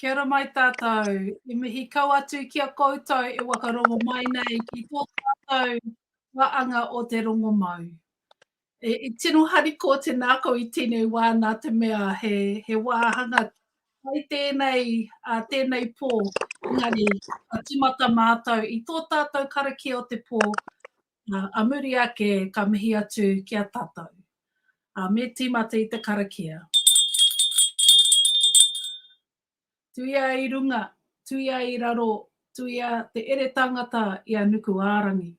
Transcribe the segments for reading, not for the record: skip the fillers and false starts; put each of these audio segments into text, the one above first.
Kia ora mai tātou. I mihi kau atu kia koutou e wakarongo mai nei ki tō tātou waanga o Te Rongomau. E tino hari ko te nāko i tēnei wā nā te mea he wāhanga mai tēnei pō. Engari, a tīmata mātou i tō tātou karakia o te pō, a muri ake ka mihi atu kia tātou. Me tīmata i te karakia. Tuia i runga, tuia i raro, tuia te ere tangata i a nuku ārangi.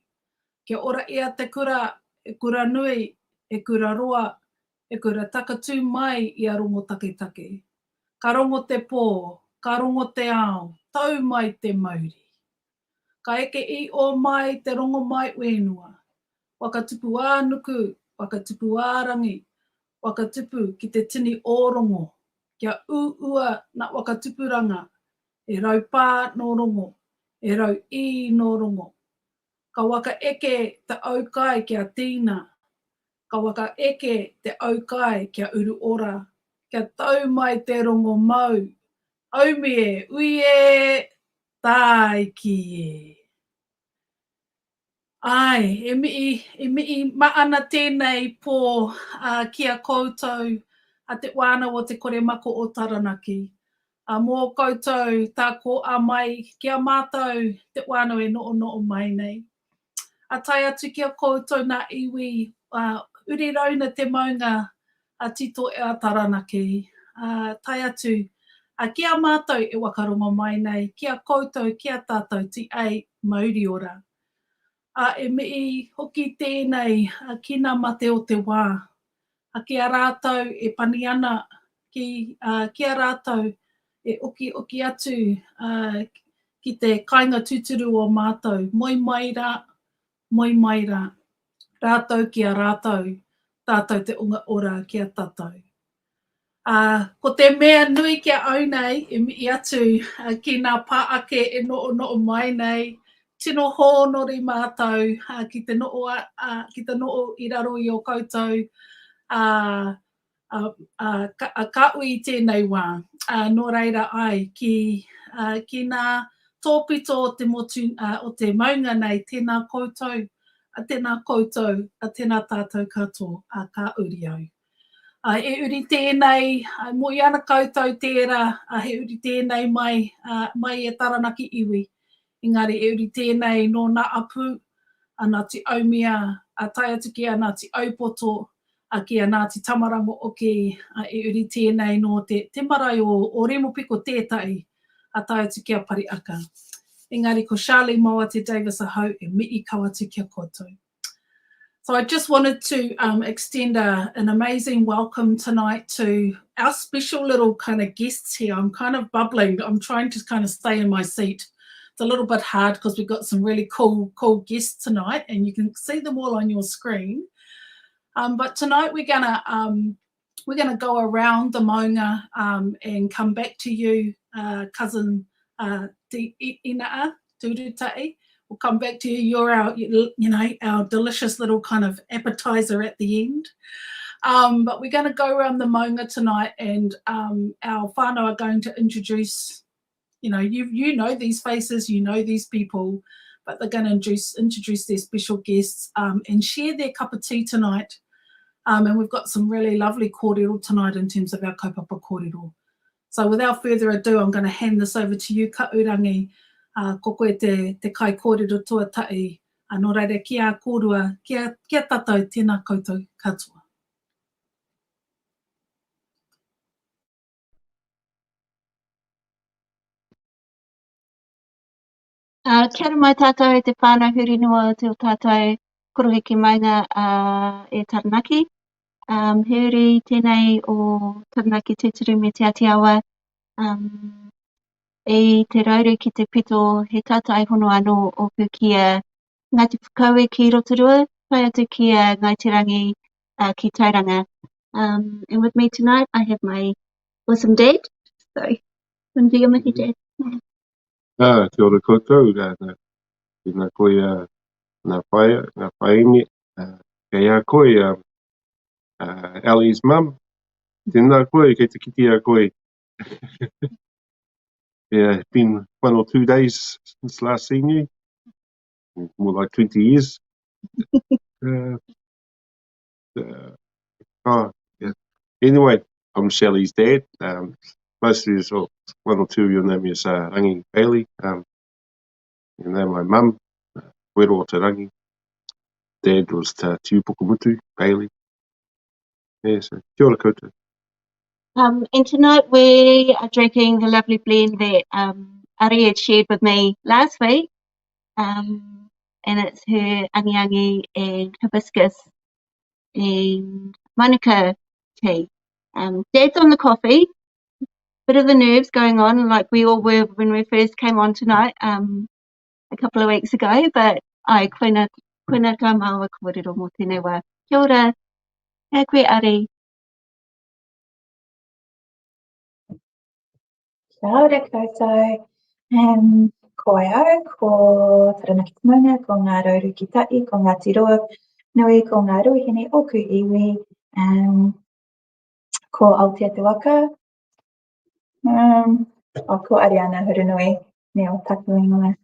Kia ora ia te kura, e kura nui, e kura roa, e kura takatū mai i a rongo taketake. Ka rongo te pō, ka rongo te ao, tau mai te mauri. Ka eke i o mai te rongo mai whenua. Wakatupu ānuku, wakatupu ārangi, wakatupu ki te tini ōrongo. Kia ua na wakatupuranga, e rau pā no rongo, e rau I no rongo. Ka waka eke te aukai kia tīna, ka waka eke te aukai kia uru ora, kia tau mai te rongo mau, aumi e, ui e, tai ki e. Ai, e mihi maana tēnei pō kia koutou, a te wānau o te kore mako o Taranaki. Mō koutou tā ko a mai kia mātou te wānau e noo mai nei. A tai atu kia koutou nā iwi, uri rauna te maunga a tito e a Taranaki. Tai atu, kia mātou e wakarongo mai nei, kia koutou, kia tātou ti ai mauri ora. E mihi hoki tēnei ki nā mate o te wā. Kia rātou e pani ana, kia rātou e oki atu ki te kāinga tūturu o mātou. Moi mai rā, rātou kia rātou, tātou te unga ora kia tātou. Ko te mea nui kia au nei, e mihi atu ki nā Pahake e noo mai nei, tino hōnori mātou ki te noo I raro I o koutou, ka ui tēnei wā. Nō reira ai, ki nā tōpito o te motu o te maunga nei, tēnā koutou, tēnā tātou katoa, ka uri au. E uri tēnei, mo I ana koutou tērā, he uri tēnei mai e Taranaki iwi. Engari, e uri tēnei no nā apu, Ngāti Aumia, tai atu ki a Ngāti Aupoto, ki a Ngāti Tamarango Oki, e uri tēnei no te marae o Remopiko tētai, tai atu ki a Pariaka. Engari, ko Sharlene Maoate-Davis a hau, e mihi kau atu kia koutou. So I just wanted to extend an amazing welcome tonight to our special little kind of guests here. I'm kind of bubbling. I'm trying to kind of stay in my seat. It's a little bit hard because we've got some really cool guests tonight, and you can see them all on your screen. But tonight we're gonna go around the maunga and come back to you, cousin Te Inaa Turutai. We'll come back to you. You're our delicious little kind of appetizer at the end. But we're going to go around the maunga tonight, and our whānau are going to introduce. You know these faces, you know these people, but they're going to introduce their special guests and share their cup of tea tonight. And we've got some really lovely kōrero tonight in terms of our kaupapa kōrero. So without further ado, I'm going to hand this over to you, Kahurangi. Ko koe te kai kōrero tuatai, nō reira kia kōrua, kia tātou tēnā koutou katoa. Kia ora mai tātou e te whānau hurinua o te o tātou korohiki maunga e Taranaki. He uri tēnei o Taranaki tūturu me te atiawa. E te rauru ki te pito he tātai hono anō o kia Ngāti Whakaue ki Rotorua, pai atu kia Ngaitirangi ki Tauranga. And with me tonight, I have my awesome dad. So, want to do your mihi, Dad? Kia ora koutou, nā koe nā whaimi, kei a koe, Ellie's mum, tēnā koe, kei te kiti a koe. it's been 1 or 2 days since last seen you. More like 20 years. Yeah. Anyway, I'm Shelley's dad. Most of you, or 1 or 2 of you know me as Rangi Bailey. You know my mum, Wairua Taranaki. Dad was Tiu Pukumutu Bailey. Yeah, so kia ora koutou. And tonight we are drinking the lovely blend that Ari had shared with me last week. And it's her angi and hibiscus and manuka tea. Dad's on the coffee, bit of the nerves going on like we all were when we first came on tonight a couple of weeks ago, but ai koina ka maua kōrero mō tēnei wā. Kia ora, e koe Ari. Kia ora koutou. Ko ai au, ko Taranaki Taonga, ko ngā rauru ki tai, ko ngā tiroa nui, ko ngā ruihine oku iwi, ko Aotea Te Waka, ko Ariana Hurunui-Neil, taku ingoa.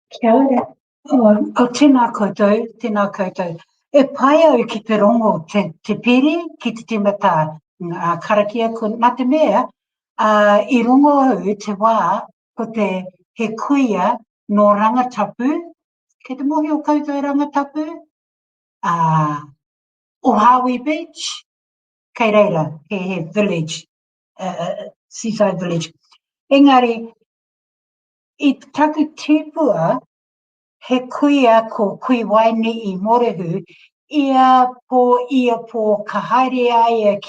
Kia ora. Tēnā koutou. E pai au ki te rongo, te pere, ki te timata, karakia ko nā te mea, I rongo au te wā, ko te he kuia no rangatapu, kei te mohi o koutou rangatapu, Ohawi Beach, kei reira, he village, seaside village. Engari, I taku tēpua, he kuia ko kui waini I morehu, ia po ka haere ai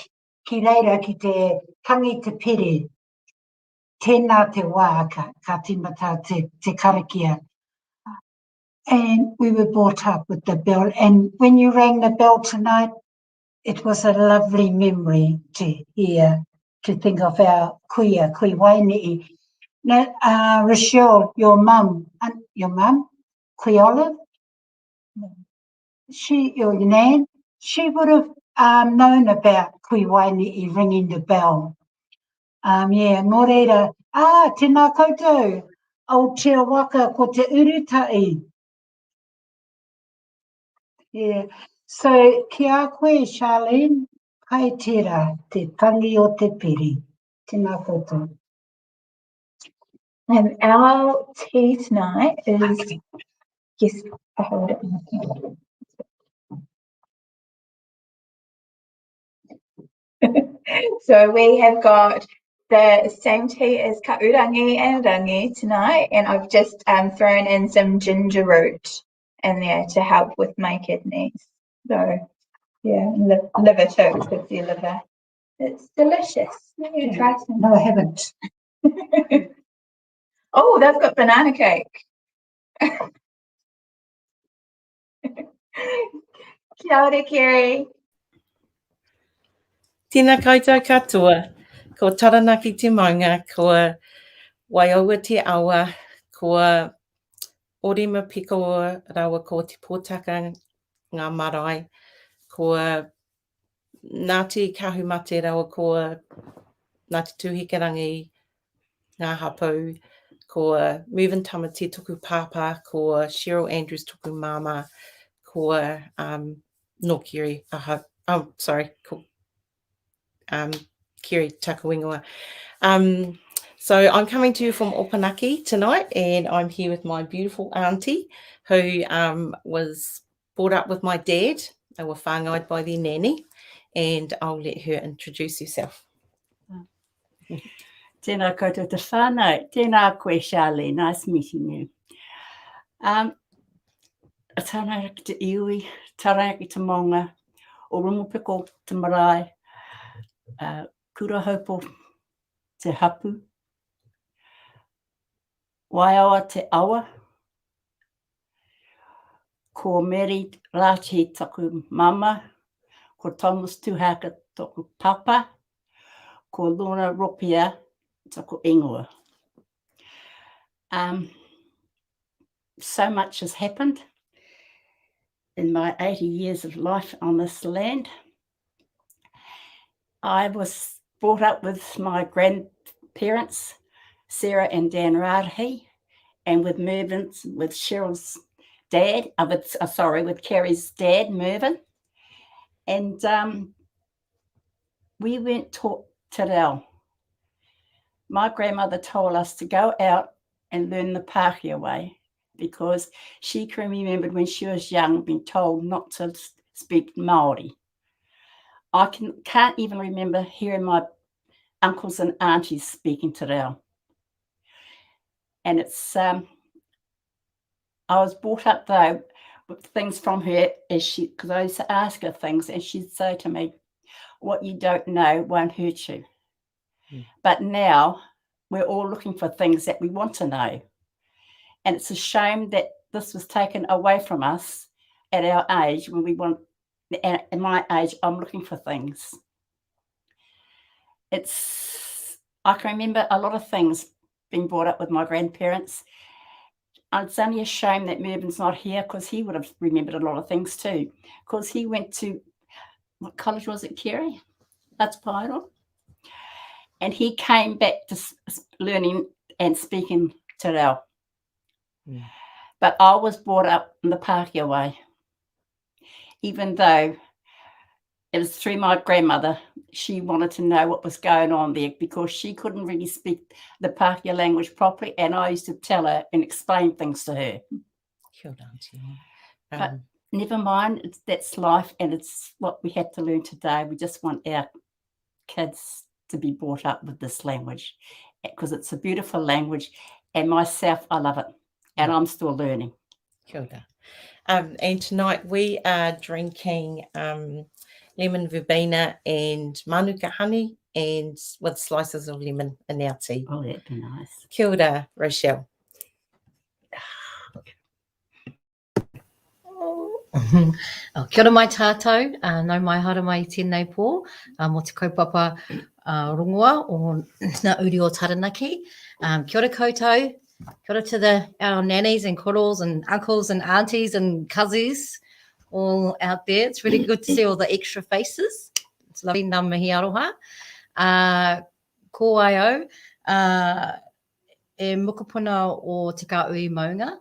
ki reira ki te tangi te pere. Tēnā te wā ka timata te karakia. And we were brought up with the bell. And when you rang the bell tonight, it was a lovely memory to hear, to think of our kui waini. Now, Rochelle, your mum, Kui Olive, your nan, she would have known about kui waini ringing the bell. Yeah, nō reira, tēnā koutou, Aotea waka ko te urutai. Yeah, so kia koe, Sharlene, pai tērā, te tangi o te piri. Tēnā koutou. Our tea tonight is, yes, I hold it. So we have got the same tea as Kahurangi and Rangi tonight, and I've just thrown in some ginger root in there to help with my kidneys. So yeah, liver too, because your liver. It's delicious. You try some. No, I haven't. Oh, they've got banana cake. Kia ora, Kerry. Tēnā koutou katoa, ko Taranaki te maunga, ko Waiaua te awa, ko Orima Piko rawa ko te pōtaka ngā marae, ko Ngāti Kahumate rawa ko Ngāti Tūhikarangi, ngā hapau, ko Moving Tama te tuku pāpā, ko Cheryl Andrews tuku mama, ko no Kerry, ko Kerry taku ingoa. So I'm coming to you from Opanaki tonight, and I'm here with my beautiful auntie who was brought up with my dad. They were whānaued by their nanny, and I'll let her introduce herself. Tēnā koutou te whānau. Tēnā koe, Sharlene. Nice meeting you. Taranaki te iwi, Taranaki te maunga, o Rongoā te marae, Kurahopo te hapu, Waiaua te awa, ko Mary Rachi taku mama, ko Thomas Tuhaka taku papa, ko Lorna Ropia taku ingoa. So much has happened in my 80 years of life on this land. I was brought up with my grandparents Sarah and Dan Rahi, and with Mervin's, with Cheryl's dad, with Kerry's dad, Mervin. And we weren't taught te reo. My grandmother told us to go out and learn the Pahake way, because she can remember when she was young being told not to speak Māori. I can't even remember hearing my uncles and aunties speaking te reo. And it's, I was brought up though with things from her, because I used to ask her things and she'd say to me, what you don't know won't hurt you. But now we're all looking for things that we want to know. And it's a shame that this was taken away from us at our age when we want, at my age, I'm looking for things. I can remember a lot of things being brought up with my grandparents. It's only a shame that Mervin's not here, because he would have remembered a lot of things too. Because he went to, what college was it, Kerry? That's Paepae. And he came back to learning and speaking te reo. But I was brought up in the Pahake way. Even though it was through my grandmother, she wanted to know what was going on there, because she couldn't really speak the Pahake language properly, and I used to tell her and explain things to her. But never mind, that's life, and it's what we have to learn today. We just want our kids to be brought up with this language, because it's a beautiful language, and myself, I love it, and I'm still learning. Kia ora. And tonight we are drinking lemon verbena and manuka honey, and with slices of lemon in our tea. Oh, that'd be nice. Kia ora, Rochelle. Kia ora mai tātou, nau mai hara mai tēnei pō, mo te kaupapa Rongoā o ngā uri o Taranaki. Kia ora koutou, kia ora to our nannies and korors and uncles and aunties and cousins all out there. It's really good to see all the extra faces. It's lovely, ngā mihi aroha. Ko ai au, e mukapuna o te kaui maunga.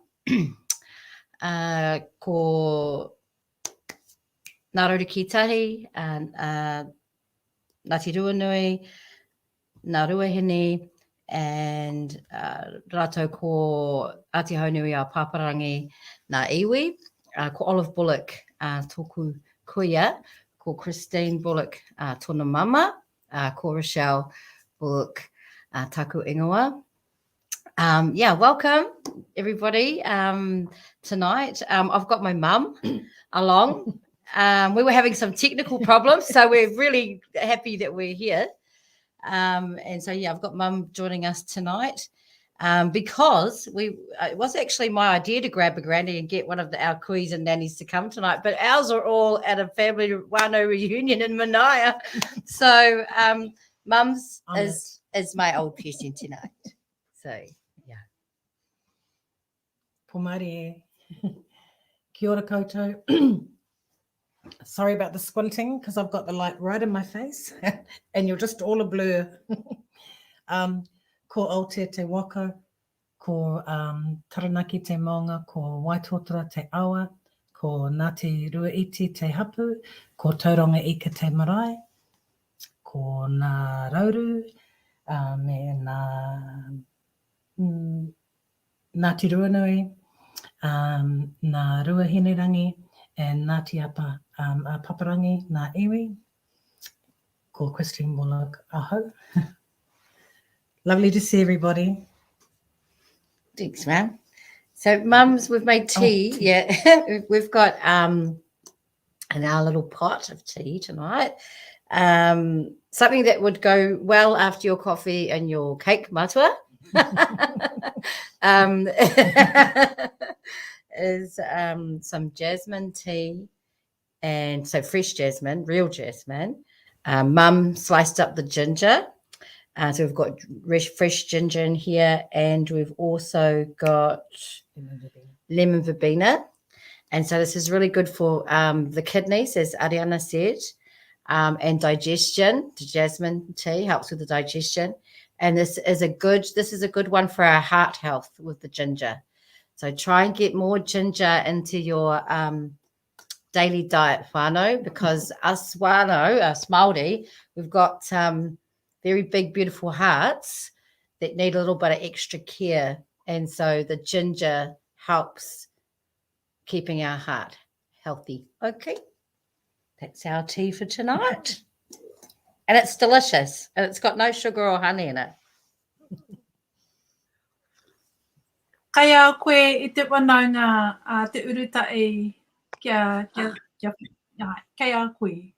Ko Ngā Kitahi, Ngāti Ruanui, Ngā Ruahine, and rātou ko Āti Haunui a Paparangi, Ngā Iwi, ko Olive Bullock, tōku kuia, ko Christine Bullock, tōna mama, ko Rochelle Bullock, taku ingoa. Yeah, welcome everybody tonight. I've got my mum along. We were having some technical problems, so we're really happy that we're here. And so, yeah, I've got mum joining us tonight because it was actually my idea to grab a granny and get one of our kuis and nannies to come tonight, but ours are all at a family whānau reunion in Manaia. So mum's is my old person tonight. So, yeah. Pomare. Kia ora koutou. Sorry about the squinting, because I've got the light right in my face and you're just all a blur. Ko Aotea te waka, ko Taranaki te maunga, ko Waitotora te awa, ko Ngāti Ruaiti te hapu, ko Tauranga Ika te marae, ko Ngā Rauru, me Ngāti Ruanui, Ngā Ruahinerangi, and Ngāti Apa Paparangi, Ngā Iwi, ko Christine Bullock, aho. Lovely to see everybody. Thanks, ma'am. So, mums, we've made tea. Oh. Yeah, we've got in our little pot of tea tonight. Something that would go well after your coffee and your cake matua. Is some jasmine tea, and so fresh jasmine, real jasmine. Mum sliced up the ginger, so we've got fresh ginger in here, and we've also got lemon verbena, and so this is really good for the kidneys, as Ariana said, and digestion. The jasmine tea helps with the digestion. And this is a good one for our heart health with the ginger. So try and get more ginger into your daily diet, whānau, because us whānau, us Māori, we've got very big, beautiful hearts that need a little bit of extra care. And so the ginger helps keeping our heart healthy. Okay, that's our tea for tonight. And it's delicious, and it's got no sugar or honey in it. Kai a koe I te wanaunga te urutai kia kai a koe.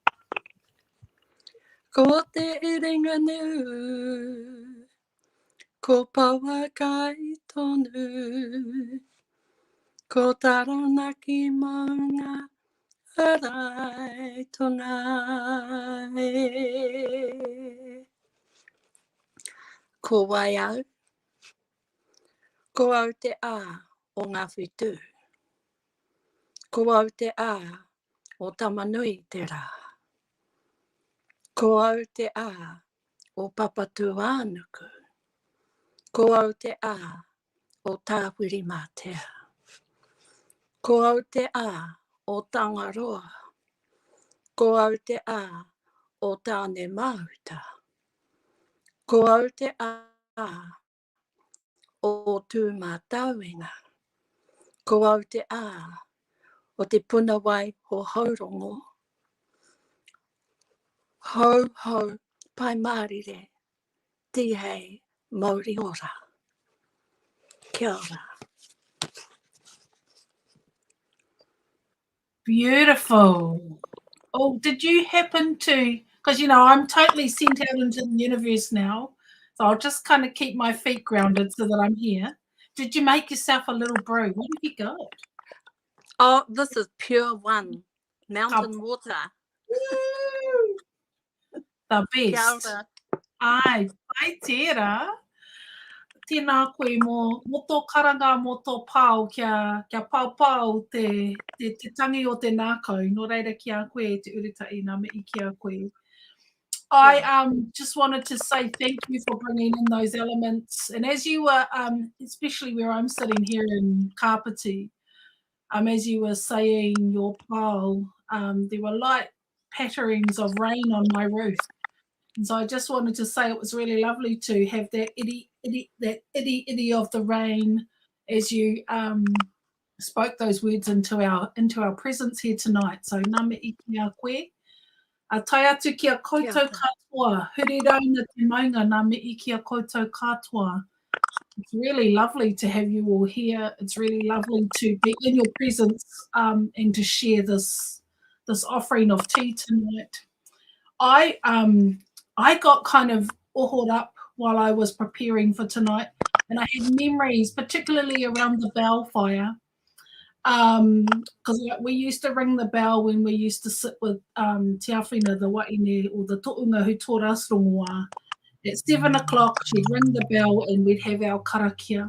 Ko te iringa neu, ko paua kai tonu, ko Taranaki maunga arai tongai. Ko waiau, ko au te a o ngā whitu, ko au te a o tamanui te rā, ko au te a o papatu ānuku, ko au te a o tāwiri mātea, ko au te a o Tangaroa, ko au te a o Tāne Mauta, ko au te a o Tūmatauenga, ko au te a o te punawai o Haurongo. Ho, ho, pai mārire, tihei, Māori ora. Kia ora. Beautiful. Oh, did you happen to, because, you know, I'm totally sent out into the universe now, so I'll just kind of keep my feet grounded so that I'm here. Did you make yourself a little brew? What have you got? Oh, this is pure one. Mountain water. The Kia best. ora. Ai, pai tērā. Tēnā koe mō tō karanga mō tō pāo kia pāupāo te tangi o te nākau. Nō reira ki a koe te urutai nā me I ki a koe. I just wanted to say thank you for bringing in those elements. And as you were, especially where I'm sitting here in Kapiti, as you were saying your pāo, there were light patterings of rain on my roof. And so I just wanted to say it was really lovely to have that itty of the rain as you spoke those words into our presence here tonight. So ngā me I ki a koe. A tai atu ki a koutou katoa. Huri rauna te maunga ngā me I ki a koutou katoa. It's really lovely to have you all here. It's really lovely to be in your presence and to share this offering of tea tonight. I got kind of ohoed up while I was preparing for tonight, and I had memories, particularly around the bell fire, because we used to ring the bell when we used to sit with Te Awhina, the waine, or the to'unga who taught us Rongoā. At 7 o'clock, she'd ring the bell and we'd have our karakia.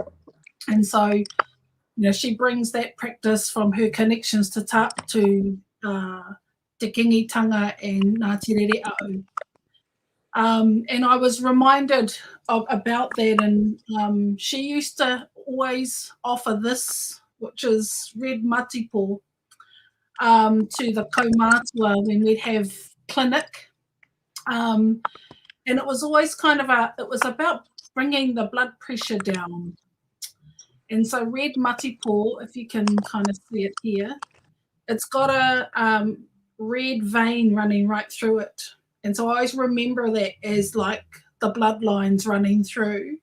And so, you know, she brings that practice from her connections to Te Kingitanga and Ngā Te Rere Au. And I was reminded about that, and she used to always offer this, which is red matipo, to the kaumātua when we'd have clinic. And it was always kind of it was about bringing the blood pressure down. And so red matipo, if you can kind of see it here, it's got a red vein running right through it. And so I always remember that as like the bloodlines running through.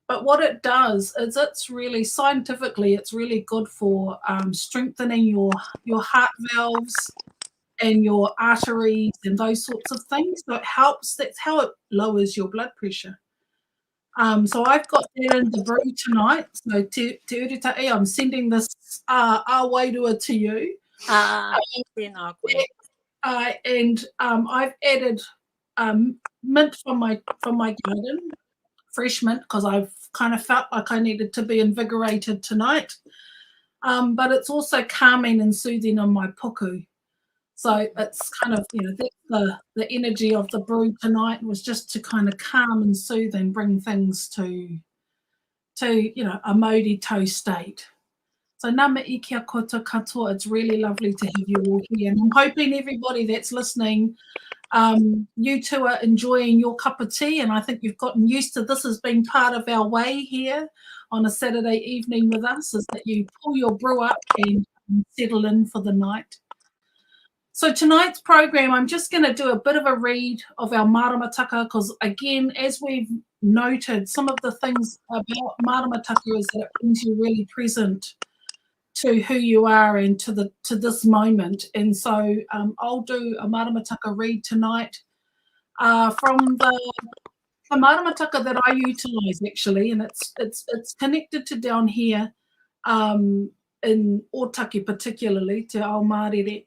But what it does is it's really scientifically, it's really good for strengthening your heart valves and your arteries and those sorts of things. So it helps, that's how it lowers your blood pressure. So I've got that in the brew tonight. So te urutai, I'm sending this wairua to you. And I've added mint from my garden, fresh mint, because I've kind of felt like I needed to be invigorated tonight. But it's also calming and soothing on my puku. So it's kind of, that's the energy of the brew tonight, was just to kind of calm and soothe and bring things to a mauri tau state. So nā me i kia koutou katoa, it's really lovely to have you all here. And I'm hoping everybody that's listening, you two are enjoying your cup of tea, and I think you've gotten used to this as being part of our way here on a Saturday evening with us, is that you pull your brew up and settle in for the night. So tonight's program, I'm just going to do a bit of a read of our maramataka, because again, as we've noted, some of the things about maramataka is that it brings you really present to who you are and to this moment. And so I'll do a maramataka read tonight from the maramataka that I utilise actually, and it's connected to down here in Otaki particularly, Te Ao Mārire,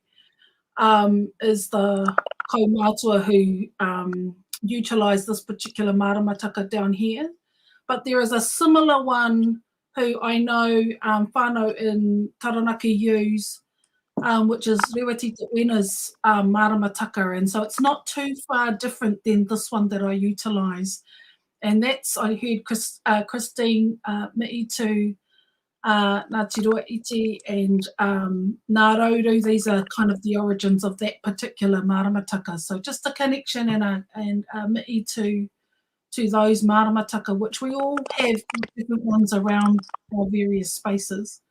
is the kaumātua who utilise this particular maramataka down here. But there is a similar one who I know whānau in Taranaki use, which is Rewati Te Wena's maramataka, and so it's not too far different than this one that I utilise. And that's, I heard Christine Miitu, Ngā Te Rua Iti, and Ngā Rauru, these are kind of the origins of that particular maramataka. So just a connection and a Miitu to those maramataka, which we all have different ones around our various spaces.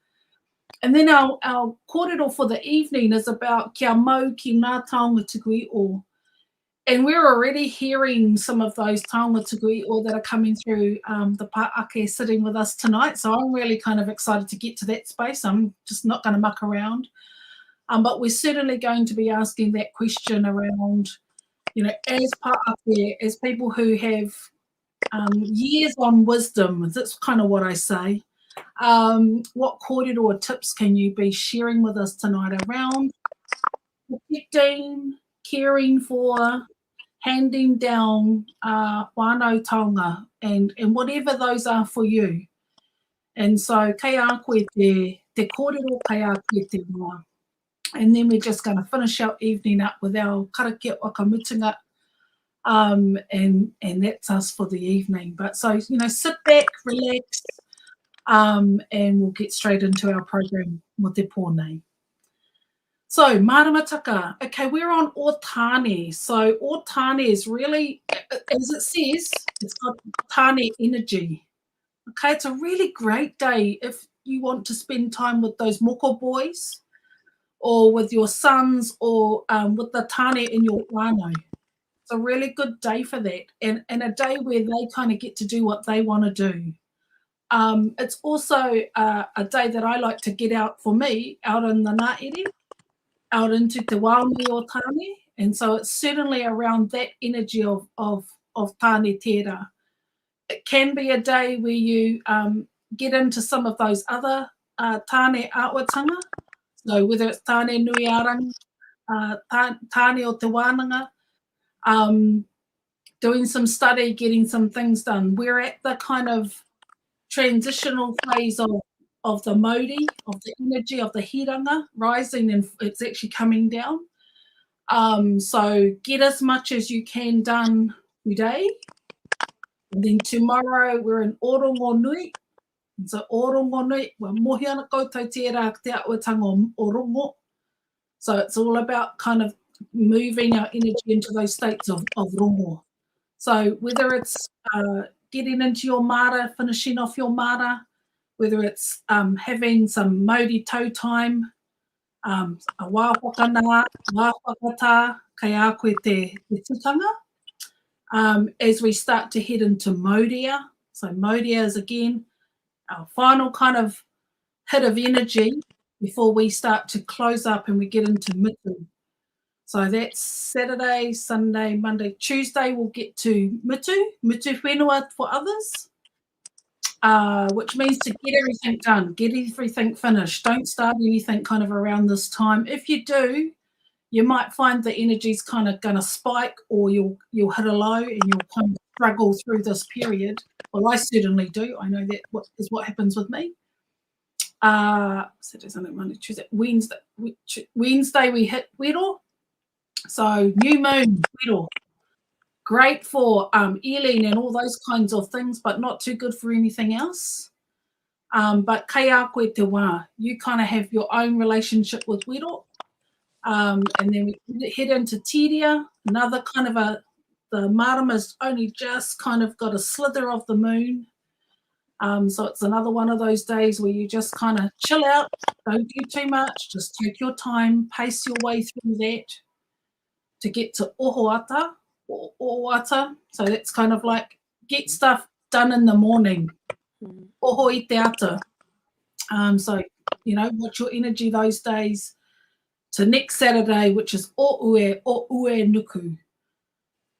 And then our kōrero for the evening is about kia mau ki ngā taonga tuku iʻo. And we're already hearing some of those taonga tuku iʻo that are coming through the Pahake sitting with us tonight. So I'm really kind of excited to get to that space. I'm just not going to muck around. But we're certainly going to be asking that question around, as Pahake, as people who have years on wisdom, that's kind of what I say. What kōrero or tips can you be sharing with us tonight around protecting, caring for, handing down whānau taonga, and whatever those are for you? And so kei a koe te kōrero, kei a koe te roa. And then we're just going to finish our evening up with our karakia wakamutunga. And that's us for the evening. But so, sit back, relax, and we'll get straight into our program with te pōnei. So, maramataka. Okay, we're on Otāne. So, Otāne is really, as it says, it's got Otāne energy. Okay, it's a really great day if you want to spend time with those moko boys, or with your sons, or with the tāne in your whānau. It's a really good day for that, and a day where they kind of get to do what they want to do. It's also a day that I like to get out, for me, out in the Ngāere, out into te wānui o Otāne, and so it's certainly around that energy of tāne tērā. It can be a day where you get into some of those other tāne āuatanga, so whether it's tāne nui arang, tāne o te wānanga, doing some study, getting some things done. We're at the kind of transitional phase of the mauri, of the energy of the hiranga rising, and it's actually coming down. So get as much as you can done today. And then tomorrow we're in Rongoā. So Rongoā, we're mohi ana koutou tērā te āuatanga o rongo. So it's all about kind of moving our energy into those states of rongo. So whether it's getting into your mara, finishing off your mara, whether it's having some mauri tau time, a wā whakanā, wā whakatā, kei a koe te tikanga, as we start to head into Mauria. So Mauria is again our final kind of hit of energy before we start to close up and we get into Mitu. So that's Saturday, Sunday, Monday, Tuesday we'll get to Mitu whenua for others, which means to get everything done, get everything finished. Don't start anything kind of around this time. If you do, you might find the energy's kind of going to spike, or you'll hit a low and you'll kind of struggle through this period. Well, I certainly do. I know that is what happens with me. Saturday, Sunday, Monday, Tuesday, Wednesday we hit Wero, So new moon, whiro. Great for healing and all those kinds of things, but not too good for anything else. But kei a koe te wā, you kind of have your own relationship with whiro. And then we head into Tiria, another kind of the marama's only just kind of got a slither of the moon. So it's another one of those days where you just kind of chill out, don't do too much, just take your time, pace your way through that to get to ohoata or oata. So that's kind of like get stuff done in the morning. Oho i te ata. So, you know, watch your energy those days to next Saturday, which is o ue nuku.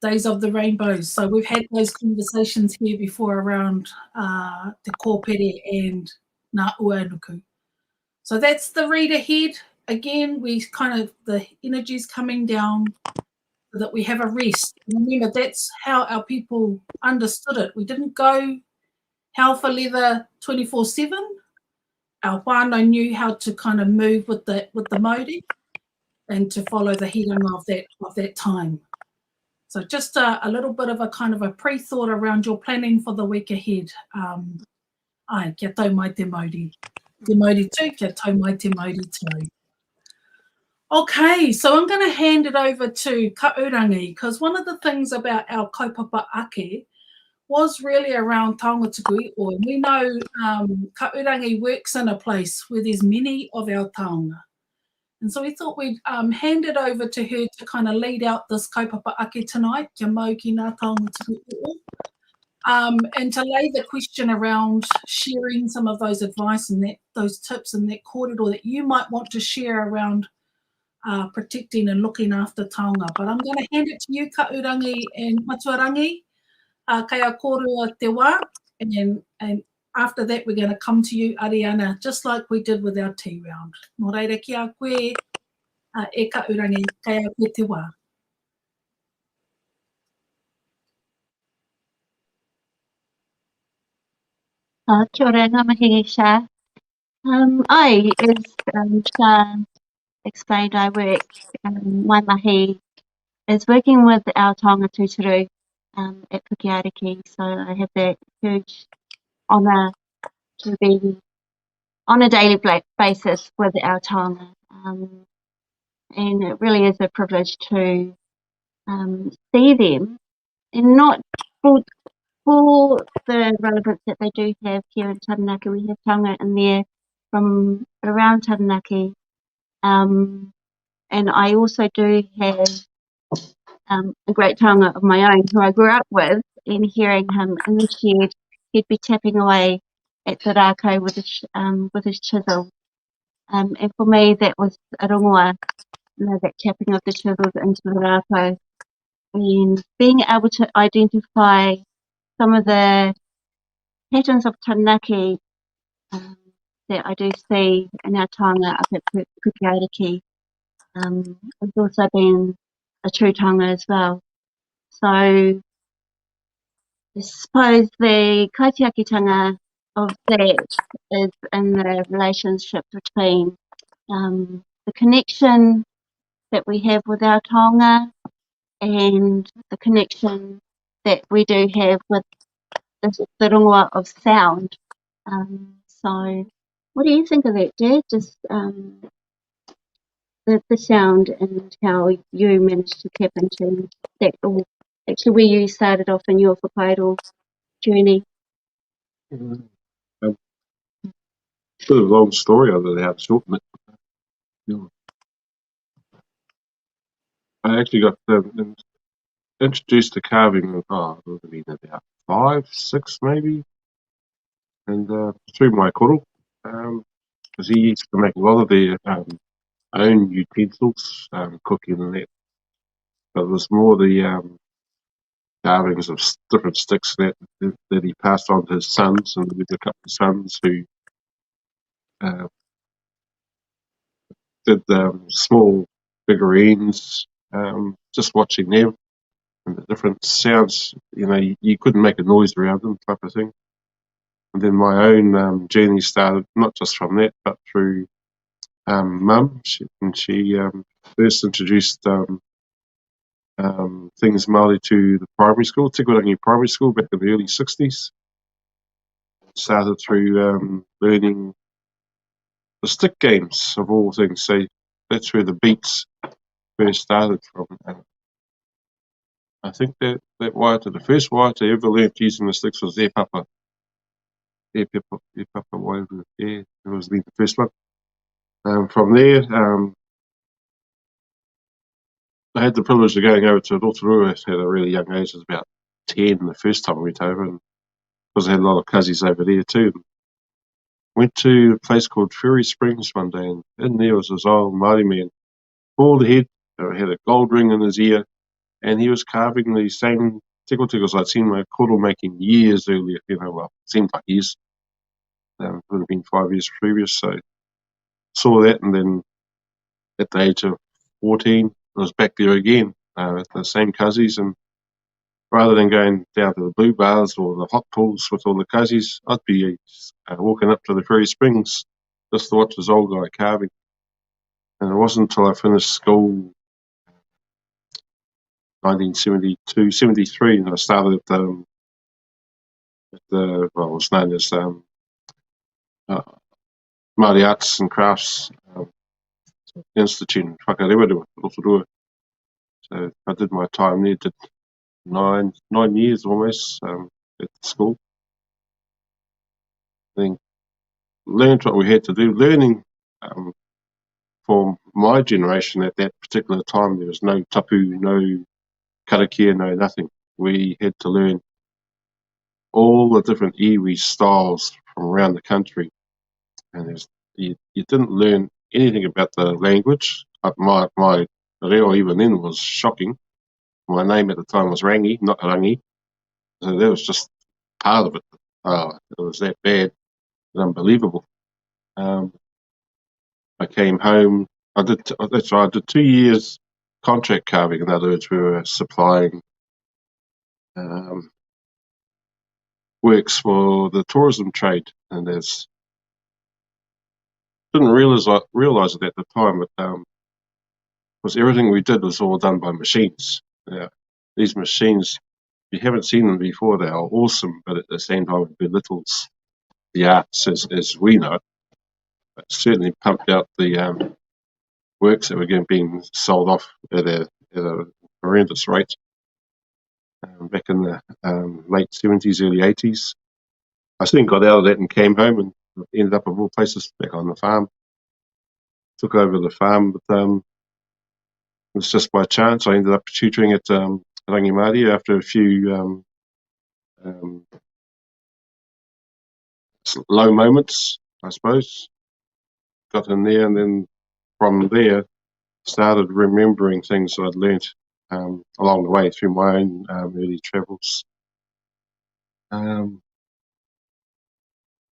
Days of the Rainbows. So we've had those conversations here before around te kōpere and ngā uanuku. So that's the read ahead. Again, we kind of, the energy's coming down so that we have a rest. And remember, that's how our people understood it. We didn't go hell for leather 24/7. Our whānau knew how to kind of move with the mauri and to follow the hiranga of that time. So just a little bit of a kind of a pre-thought around your planning for the week ahead. Ai, kia tau mai te mauri. Te mauri tū, kia tau mai te mauri tū. Okay, so I'm going to hand it over to Kahurangi, because one of the things about our kaupapa ake was really around taonga tuku iʻo. We know Kahurangi works in a place where there's many of our taonga. And so we thought we'd hand it over to her to kind of lead out this kaupapa ake tonight, kia mau ki ngā taonga tuku iʻo. And to lay the question around sharing some of those advice and those tips and that kōrero that you might want to share around protecting and looking after taonga. But I'm going to hand it to you, Kahurangi and Matuarangi, kei a kōrero te wā, and after that, we're going to come to you, Ariana, just like we did with our tea round. Nō reira ki a koe, e Kahurangi, kei a koe te wā. Kia ora, ngā mihi Sha. As Sha explained, I work, my mahi is working with our taonga tūturu at Pukeariki, so I have that huge honour to be on a daily basis with our taonga. And it really is a privilege to see them, and not for the relevance that they do have here in Taranaki. We have taonga in there from around Taranaki, and I also do have a great taonga of my own who I grew up with, and hearing him in the shed, he'd be tapping away at the rākau with his chisel. And for me, that was a rongoā, you know, that tapping of the chisels into the rākau, and being able to identify some of the patterns of Taranaki that I do see in our taonga up at Pukeariki has also been a true taonga as well. So I suppose the kaitiakitanga of that is in the relationship between the connection that we have with our taonga and the connection that we do have with the rongoā of sound. So what do you think of that, Dad? Just the sound and how you managed to tap into that, or actually where you started off in your whakairo journey? A bit of a long story other than how to shorten it. I actually got introduced to carving, it would have been about 5, 6 maybe, and through my koro, because he used to make a lot of their own utensils, cooking and that, but it was more the carvings of different sticks that he passed on to his sons, and we've got a couple of sons who did small figurines, just watching them and the different sounds, you know, you couldn't make a noise around them type of thing. And then my own journey started not just from that, but through Mum. She first introduced things Māori to the primary school, Tikurangi Primary School, back in the early 60s. Started through learning the stick games of all things. So that's where the beats first started from. And I think that waiata, the first waiata I ever learnt using the sticks was papa Wairua. Yeah, it was the first one. From there, I had the privilege of going over to Rotorua at a really young age. I was about 10 the first time I went over, and because I had a lot of cousins over there too. Went to a place called Ferry Springs one day, and in there was this old Māori man, bald head, had a gold ring in his ear, and he was carving the same tiko-tikos I'd seen my kōrero making years earlier. Well, it seemed like years. Would have been 5 years previous, so saw that, and then at the age of 14, I was back there again at the same cousins, and rather than going down to the blue bars or the hot pools with all the cousins, I'd be walking up to the Ferry Springs just to watch this old guy carving. And it wasn't until I finished school, 1972, 73, and I started at the well, it was known as Māori Arts and Crafts Institute in Whakarewa, Rotorua. So I did my time there, did 9 years almost at the school. Then learned what we had to do. Learning for my generation at that particular time, there was no tapu, no karakia, no nothing. We had to learn all the different iwi styles from around the country, and you didn't learn anything about the language. My reo even then was shocking. My name at the time was Rangi, not Rangi, so that was just part of it. It was that bad, unbelievable. I came home. That's right. I did 2 years contract carving. In other words, we were supplying works for the tourism trade, and didn't realise it at the time, but because everything we did was all done by machines. These machines, if you haven't seen them before, they are awesome, but at the same time it belittles the arts as we know it. But certainly pumped out the works that were being sold off at a horrendous rate back in the late 70s, early 80s. I soon got out of that and came home and ended up of all places back on the farm. Took over the farm, but it was just by chance. I ended up tutoring at Rangimāori after a few low moments, I suppose. Got in there, and then from there started remembering things that I'd learnt along the way through my own early travels. The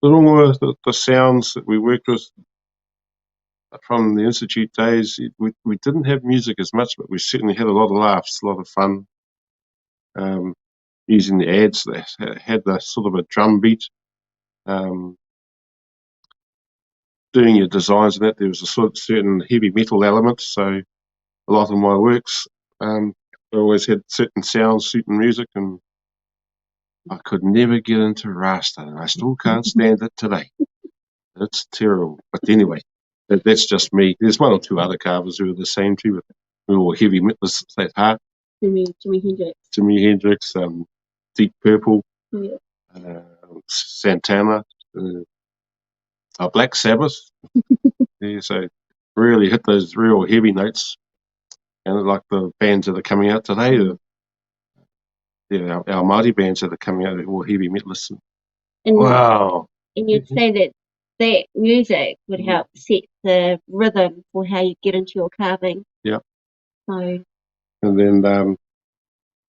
rongoā, the sounds that we worked with from the Institute days, we didn't have music as much, but we certainly had a lot of laughs, a lot of fun. Using the ads that had the sort of a drum beat. Doing your designs and that, there was a sort of certain heavy metal element, so a lot of my works always had certain sounds, certain music, and I could never get into Rasta, and I still can't stand it today. It's terrible. But anyway, that's just me. There's one or two other carvers who are the same too, but we're all heavy metalists at heart. Jimi Hendrix. Jimi Hendrix, Deep Purple, Yeah. Santana, Black Sabbath. Yeah, so really hit those real heavy notes. And like the bands that are coming out today, our Māori bands that are coming out are all heavy metalists. And, wow. And you'd say that music would help set the rhythm for how you get into your carving. Yeah. So. And then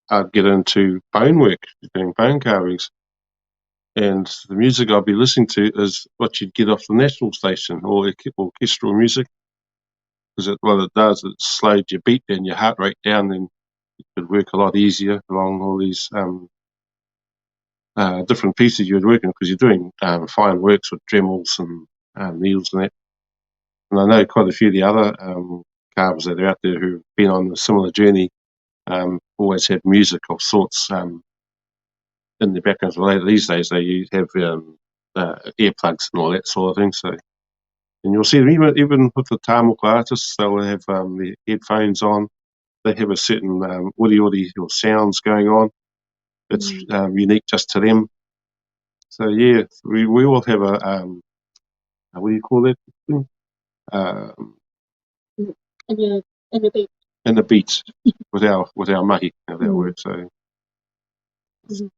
I'd get into bone work, doing bone carvings. And the music I'd be listening to is what you'd get off the national station, or orchestral music. Because what it does, it slowed your beat and your heart rate down, and you could work a lot easier along all these different pieces you're working, because you're doing fine works with Dremels and needles and that. And I know quite a few of the other carvers that are out there who've been on a similar journey always had music of sorts in the background. These days they have earplugs and all that sort of thing. So, and you'll see them even with the tāmoka artists, they'll have their headphones on. They have a certain uri or sounds going on. It's unique just to them. So yeah, we all have a what do you call that thing? In the beat with our mahi, how that works. So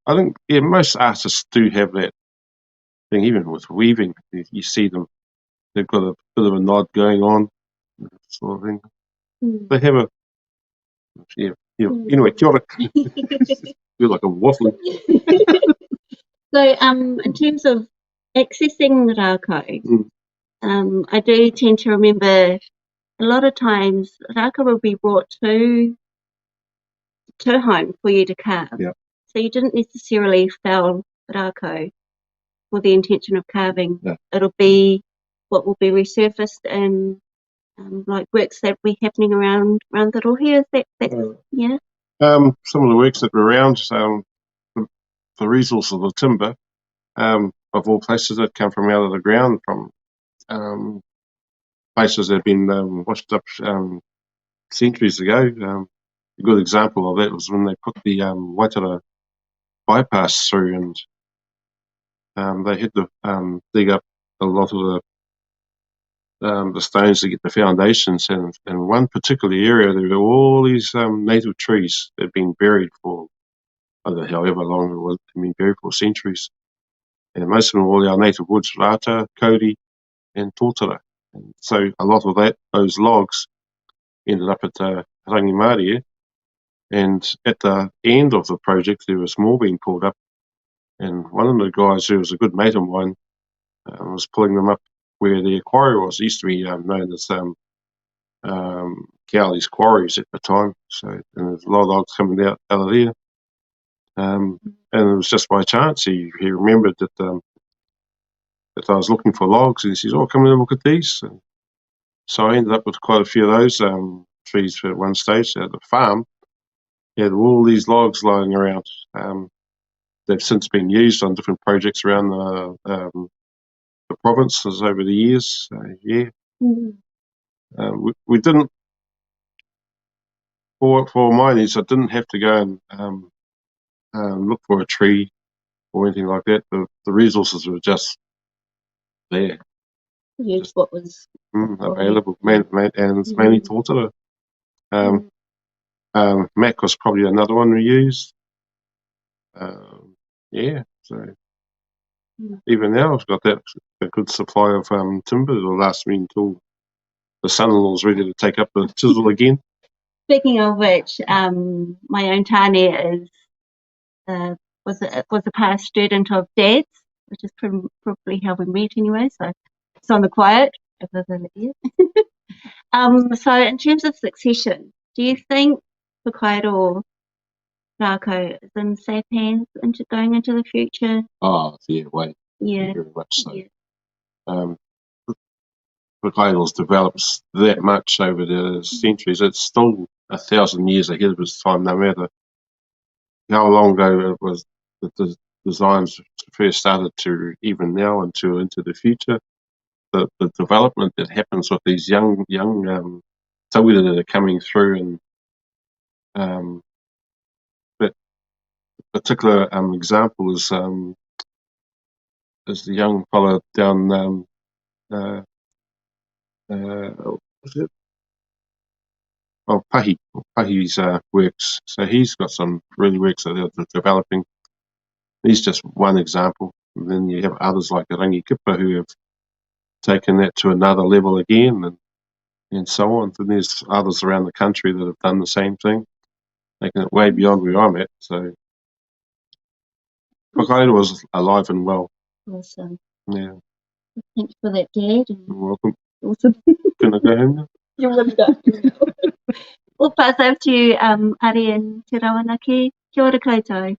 I think most artists do have that thing. Even with weaving, you see them; they've got a bit of a nod going on, sort of thing. They have a Anyway, kia ora. Feel like I'm waffling. So, in terms of accessing rākau, I do tend to remember a lot of times rākau will be brought to home for you to carve. Yeah. So you didn't necessarily fell rākau for the intention of carving. Yeah. It'll be what will be resurfaced in like works that will be happening around the rohe. Is that yeah? Some of the works that were around, the resource of the timber, of all places that come from out of the ground, from places that have been washed up centuries ago. A good example of that was when they put the Waitara bypass through, and they had to dig up a lot of the stones to get the foundations. And in one particular area, there were all these native trees that had been buried for, I don't know, however long it was, been buried for centuries. And most of them were all our native woods, rata, kauri, and tōtara. And so a lot of those logs ended up at Rangi Māori. And at the end of the project, there was more being pulled up. And one of the guys who was a good mate of mine was pulling them up where the quarry was. It used to be known as Cowley's Quarries at the time. So, and there's a lot of logs coming out of there. And it was just by chance he remembered that I was looking for logs, and he says, "Oh, come and look at these." And so I ended up with quite a few of those trees at one stage at the farm. He had all these logs lying around. They've since been used on different projects around the provinces over the years. So, yeah. We didn't, for mine is I didn't have to go and look for a tree or anything like that. The resources were just there. Use what was available. And it's mainly tōtara. Mac was probably another one we used. So even now I've got a good supply of timber that'll last me until the son-in-law's ready to take up the chisel again. Speaking of which, my own Otāne was a past student of Dad's, which is probably how we met anyway. So it's on the quiet. So in terms of succession, do you think whakaero rākau is in safe hands going into the future? Oh, yeah, very much so. Yeah. Whakaero's developed that much over the centuries. It's still 1,000 years ahead of its time, no matter how long ago it was that the designs first started to even now into the future. The development that happens with these young tauira that are coming through, and that particular example is the young fellow down Pahi's works. So he's got some really works that are developing. He's just one example. And then you have others like Rangi Kipa who have taken that to another level again, and so on. And there's others around the country that have done the same thing, taking it way beyond where I'm at. So whakaero was alive and well. Awesome. Yeah. Thanks for that, Dad. You're welcome. Awesome. Can I go home now? You want to go? We'll pass over to you, Ari and Te Rauanaki. Kia ora koutou.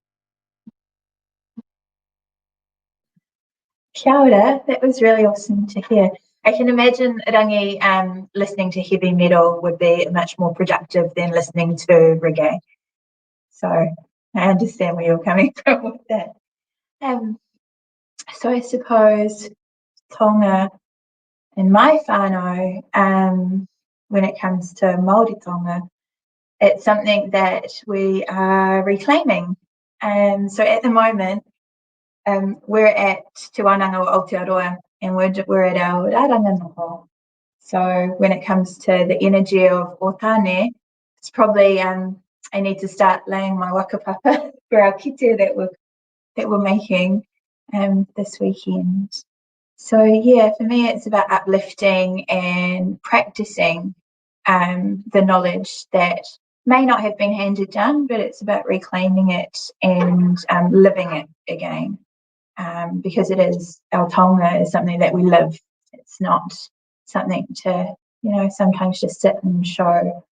Kia ora, that was really awesome to hear. I can imagine Rangi listening to heavy metal would be much more productive than listening to reggae. So I understand where you're coming from with that. So I suppose taonga in my whānau, when it comes to Māori taonga, it's something that we are reclaiming. So at the moment, we're at Te Wānanga o Aotearoa, and we're at our rāranga noho. So when it comes to the energy of Otāne, it's probably I need to start laying my whakapapa for our kite that we're making this weekend. So yeah, for me it's about uplifting and practicing the knowledge that may not have been handed down, but it's about reclaiming it and living it again. Because it is, our taonga is something that we live. It's not something to, sometimes just sit and show.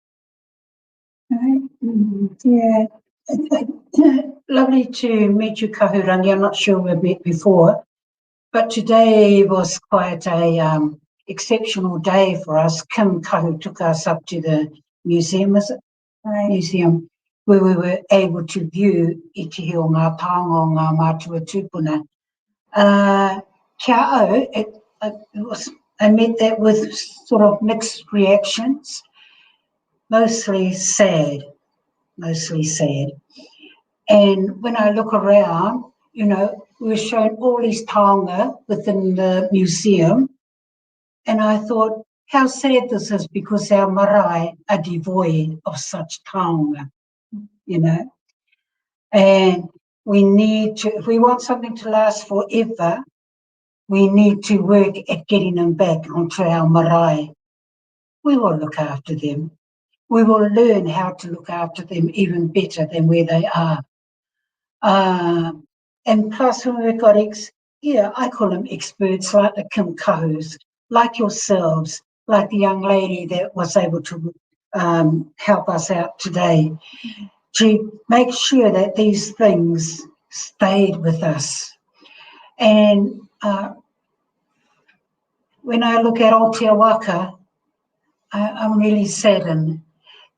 Right? Yeah. Lovely to meet you, Kahurangi. I'm not sure we've met before, but today was quite a exceptional day for us. Kim Kahu took us up to the museum, is it? Right. Museum, where we were able to view itihi o ngā taonga o ngā mātua tūpuna. Kia au, I met that with sort of mixed reactions, mostly sad. And when I look around, we're shown all these taonga within the museum, and I thought, how sad this is, because our marae are devoid of such taonga, And we need to, if we want something to last forever, we need to work at getting them back onto our marae. We will look after them. We will learn how to look after them even better than where they are. And plus, when we've got I call them experts, like the Kim Kahus, like yourselves, like the young lady that was able to help us out today, to make sure that these things stayed with us. And when I look at Aotearoa, I'm really saddened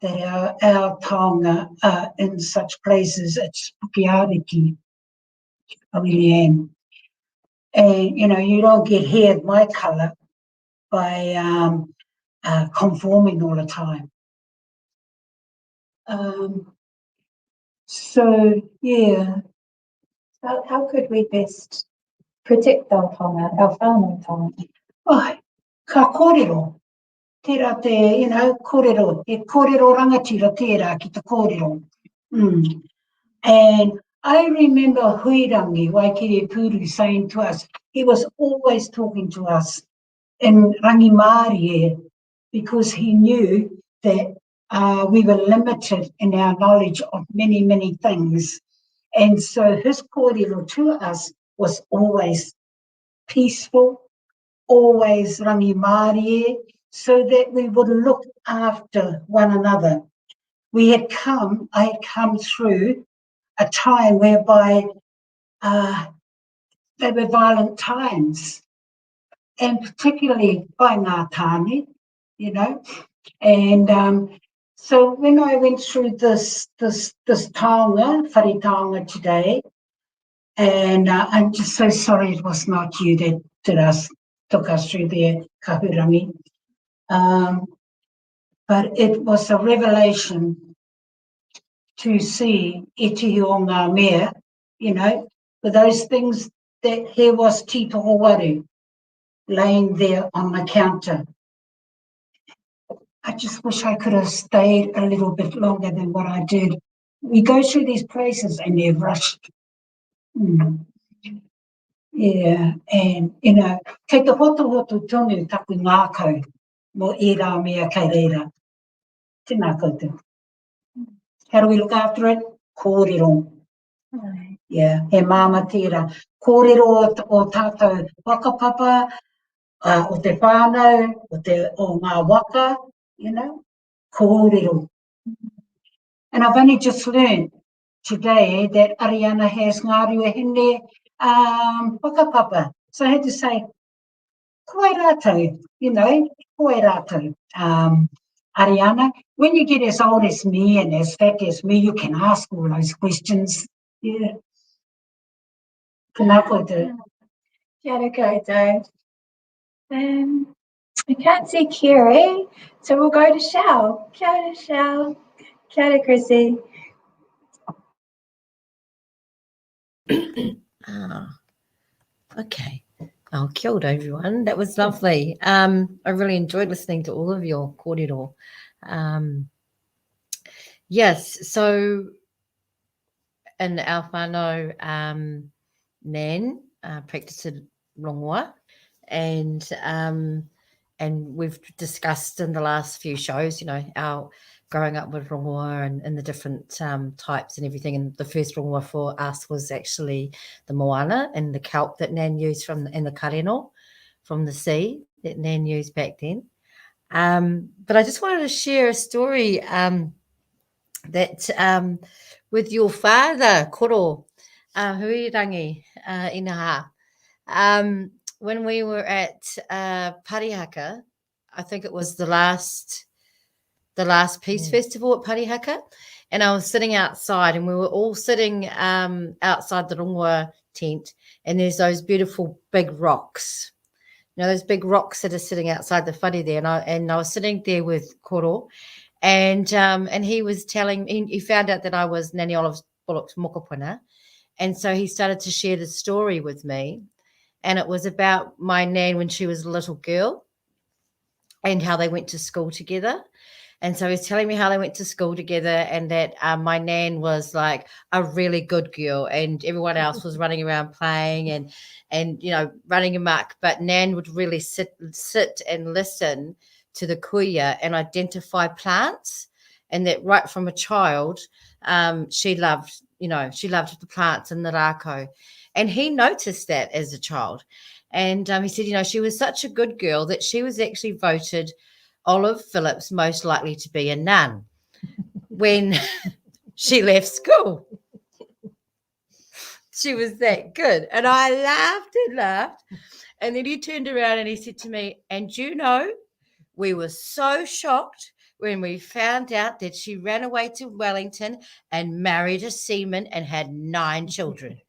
that our taonga are in such places. It's Pukeariki. I really am. And, you don't get hair my colour by conforming all the time. So, yeah. How could we best protect our taonga, our whānau taonga? Oh, ka kōrero. Tērā te, kōrero. E kōrero rangatira tērā ki te kōrero. And I remember Huirangi, Waikere Puru, saying to us, he was always talking to us in rangi Māori, because he knew that we were limited in our knowledge of many, many things. And so his kōrero to us was always peaceful, always rangi Māori, so that we would look after one another. I had come through a time whereby they were violent times, and particularly by ngā tāne, And so when I went through this taonga, whare taonga today, and I'm just so sorry it was not you that took us through there, Kahurangi. But it was a revelation to see itihi o ngā mea, for those things that here was Tito Waru laying there on the counter. I just wish I could have stayed a little bit longer than what I did. We go through these places and they're rushed. Yeah, and, kei te hotu tonu taku ngākau mo I rā mea kei reira. Tēnā koutou. How do we look after it? Kōrero. Yeah, he māma tērā. Kōrero o tātou whakapapa, o te whānau, o ngā waka, kōrero. And I've only just learned today that Ariana has ngā ruahine whakapapa. So I had to say, koe rātou, koe rātou. Ariana, when you get as old as me and as fat as me, you can ask all those questions. Yeah. Tēnā koutou. Kia ora koutou. I can't see Kerry, so we'll go to Shell. Kia ora, Shell. Kia ora, Chrissy. Okay. Oh, kia ora, everyone. That was lovely. I really enjoyed listening to all of your kōrero. Yes, so in our whānau, Nan practiced Rongoā, and we've discussed in the last few shows, you know, our growing up with Rongoā and the different types and everything. And the first Rongoā for us was actually the moana and the kelp that Nan used and the kōrero from the sea that Nan used back then. But I just wanted to share a story that with your father, Koro, Huirangi, Inaha. When we were at Parihaka, I think it was the last Peace Festival at Parihaka, and I was sitting outside, and we were all sitting outside the Rongoā tent, and there's those beautiful big rocks. You know, those big rocks that are sitting outside the whare there, and I was sitting there with Koro, and he was telling me, he found out that I was Nani Olive Bullock's mokopuna, and so he started to share the story with me, and it was about my nan when she was a little girl and how they went to school together. And so he's telling me how they went to school together, and that my nan was like a really good girl, and everyone else was running around playing and you know, running amok. But Nan would really sit and listen to the kuia and identify plants, and that right from a child, she loved the plants and the rākau. And he noticed that as a child. And he said, you know, she was such a good girl that she was actually voted Olive Phillips most likely to be a nun when she left school. She was that good. And I laughed and laughed. And then he turned around and he said to me, and you know, we were so shocked when we found out that she ran away to Wellington and married a seaman and had 9 children.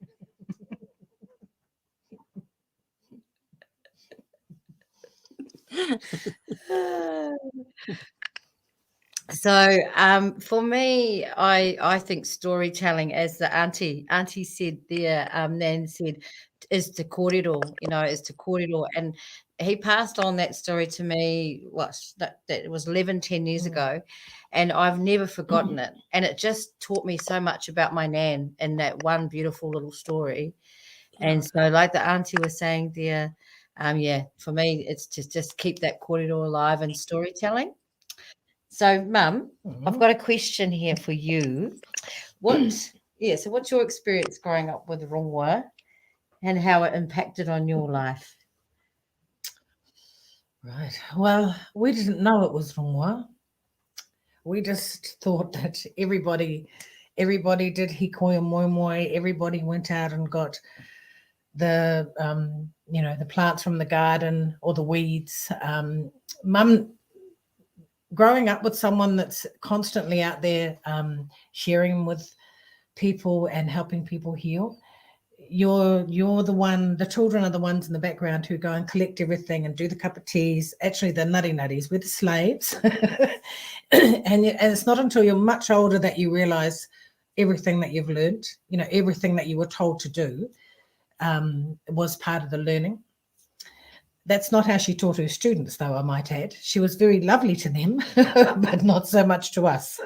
So for me, I think storytelling, as the auntie said there, Nan said, is the kōrero, you know, is the kōrero. And he passed on that story to me, that it was 10 years ago, and I've never forgotten it. And it just taught me so much about my Nan in that one beautiful little story. And so, like the auntie was saying there, for me, it's to just keep that kōrero alive and storytelling. So, Mum, I've got a question here for you. What's your experience growing up with Rongoā and how it impacted on your life? Right. Well, we didn't know it was Rongoā. We just thought that everybody did hikoia moimoi. Everybody went out and got the the plants from the garden or the weeds. Mum, growing up with someone that's constantly out there sharing with people and helping people heal, you're the children are the ones in the background who go and collect everything and do the cup of teas. Actually, the nutties, we're the slaves. and it's not until you're much older that you realize everything that you've learned, you know, everything that you were told to do was part of the learning. That's not how she taught her students, though, I might add. She was very lovely to them, but not so much to us.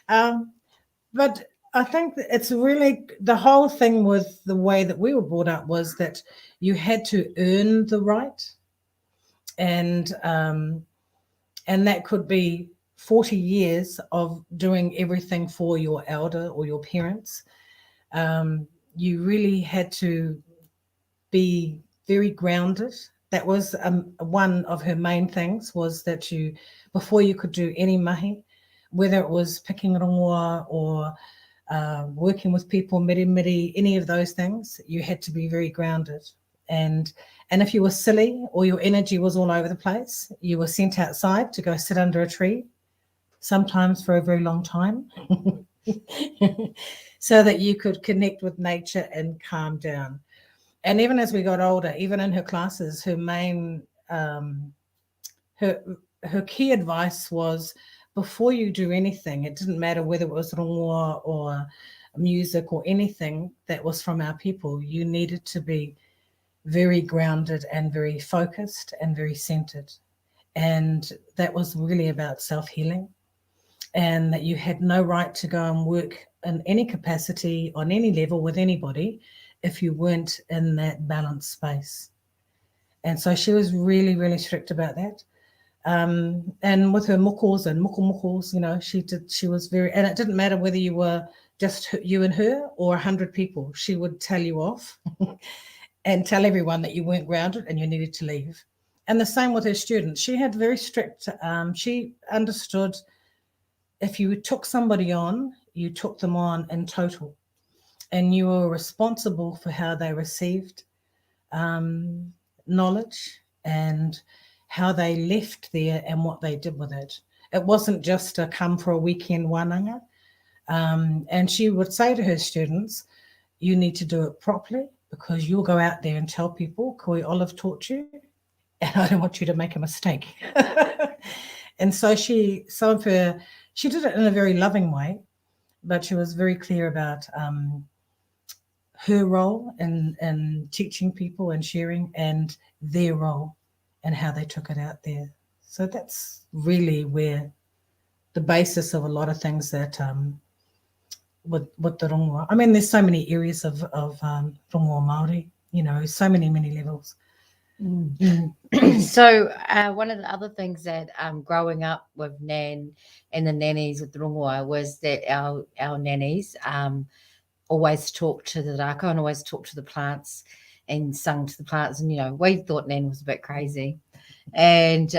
But I think it's really, the whole thing with the way that we were brought up was that you had to earn the right. And that could be 40 years of doing everything for your elder or your parents. You really had to be very grounded. That was one of her main things, was that before you could do any mahi, whether it was picking rongoā or working with people, miri, any of those things, you had to be very grounded. And if you were silly or your energy was all over the place, you were sent outside to go sit under a tree, sometimes for a very long time, so that you could connect with nature and calm down. And even as we got older, even in her classes, her main, her key advice was, before you do anything, it didn't matter whether it was rongoā or music or anything that was from our people, you needed to be very grounded and very focused and very centered. And that was really about self-healing, and that you had no right to go and work in any capacity on any level with anybody if you weren't in that balanced space. And so she was really, really strict about that. And with her mokos and mokos, you know, she was very, and it didn't matter whether you were just you and her or 100 people, she would tell you off and tell everyone that you weren't grounded and you needed to leave. And the same with her students. She had very strict, she understood if you took somebody on, you took them on in total, and you were responsible for how they received knowledge and how they left there and what they did with it. It wasn't just a come for a weekend wānanga. And she would say to her students, you need to do it properly, because you'll go out there and tell people, Koi Olive taught you, and I don't want you to make a mistake. And so she did it in a very loving way, but she was very clear about her role in teaching people and sharing, and their role and how they took it out there. So that's really where the basis of a lot of things that with the rongoā. I mean, there's so many areas of rongoā Māori, you know, so many levels. So one of the other things that growing up with Nan and the nannies with the rongoā was that our nannies always talked to the raka and always talked to the plants and sung to the plants. And, you know, we thought Nan was a bit crazy. And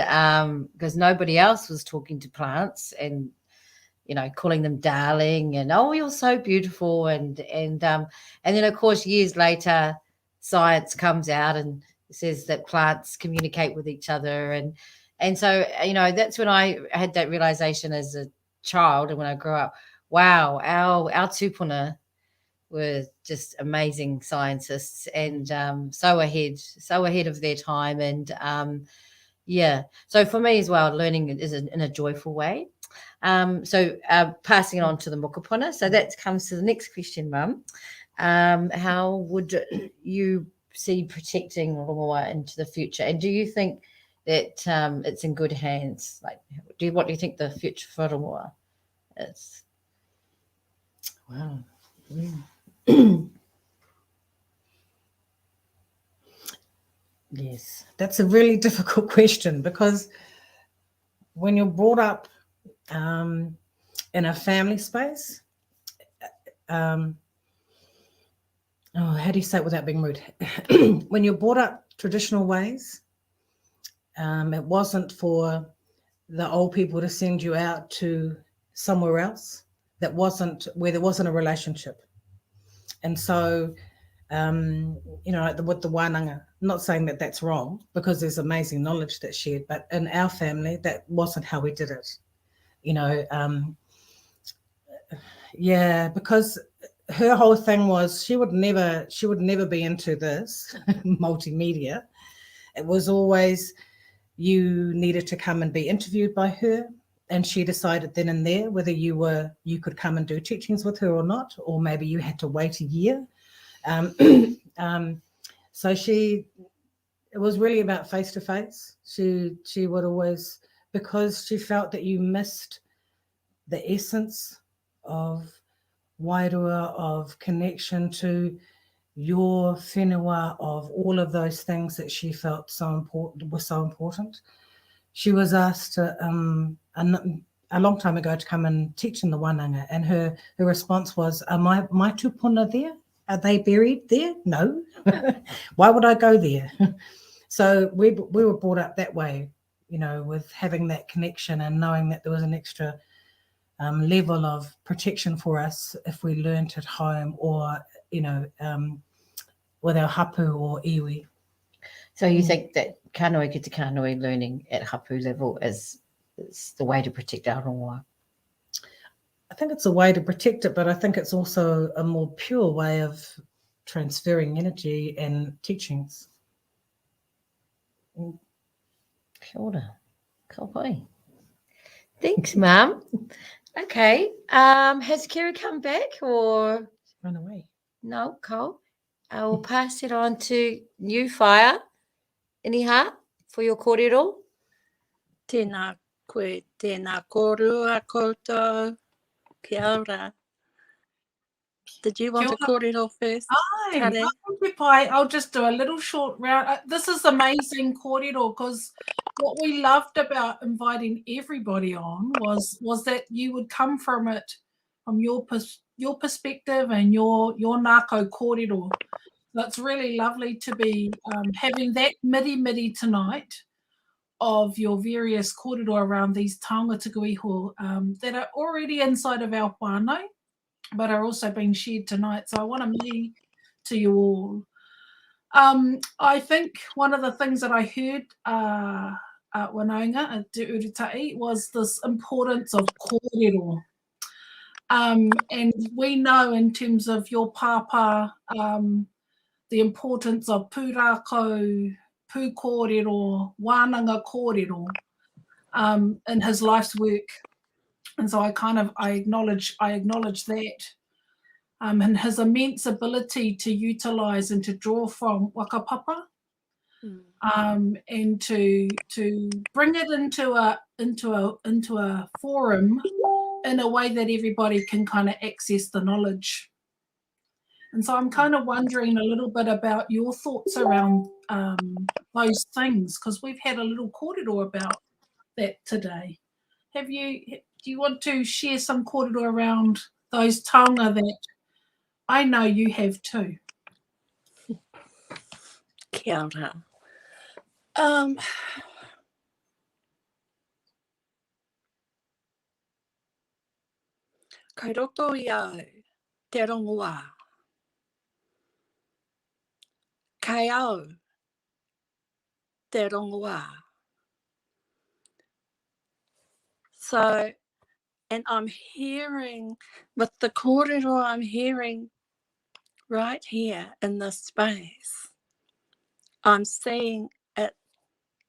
because nobody else was talking to plants and, you know, calling them darling and, oh, you're so beautiful. And then, of course, years later, science comes out and says that plants communicate with each other. And so, you know, that's when I had that realization as a child and when I grew up, wow, our tupuna were just amazing scientists and so ahead of their time. And yeah, so for me as well, learning is in a joyful way. So passing it on to the mokopuna. So that comes to the next question, Mum. How would you see protecting rongoā into the future? And do you think that it's in good hands? Like, what do you think the future for rongoā is? Wow. Yes, that's a really difficult question, because when you're brought up in a family space, how do you say it without being rude? When you're brought up traditional ways, it wasn't for the old people to send you out to somewhere else where there wasn't a relationship. And so, you know, with the wānanga, not saying that that's wrong, because there's amazing knowledge that's shared, but in our family, that wasn't how we did it. You know, yeah, because her whole thing was she would never be into this multimedia. It was always you needed to come and be interviewed by her, and she decided then and there whether you could come and do teachings with her or not, or maybe you had to wait a year. So it was really about face to face. She would always, because she felt that you missed the essence of wairua, of connection to your whenua, of all of those things that she felt were so important. She was asked a long time ago to come and teach in the wānanga, and her response was, "Are my tupuna there? Are they buried there? No." Why would I go there? So we were brought up that way, you know, with having that connection and knowing that there was an extra level of protection for us if we learnt at home, or, you know, with our hapu or iwi. So you think that kānui ki te kānui learning at hapu level is the way to protect our rongoā? I think it's a way to protect it, but I think it's also a more pure way of transferring energy and teachings. Kia ora. Ka pai. Thanks, Mum. Okay. Has Kerry come back or? Run away. No, Cole. I will pass it on to you, Fire. Iniha, for your kōrero. Tēnā koe, tēnā kōrua koutou. Kia ora. Did you want a kōrero first? Tare? I'll just do a little short round. This is amazing kōrero, because what we loved about inviting everybody on was that you would come from it from your perspective and your nākau kōrero. That's really lovely to be having that miri tonight of your various kōrero around these taonga tuku iho that are already inside of our whānau, but are also being shared tonight. So I want to miri to you all. I think one of the things that I heard at Wanaunga, at Te Urutahi, was this importance of kōrero. And we know in terms of your pāpā, the importance of pūrākau, pū kōrero, wānanga kōrero in his life's work. And so I acknowledge that. And his immense ability to utilise and to draw from whakapapa, and to bring it into a forum in a way that everybody can kind of access the knowledge. And so I'm kind of wondering a little bit about your thoughts around those things, because we've had a little kōrero about that today. Do you want to share some kōrero around those taonga that I know you have too? Kia ora. Kai roko i au, Te Rongomau. Kai au, Te Rongomau. So, and I'm hearing, with the kōrero I'm hearing right here in this space, I'm seeing it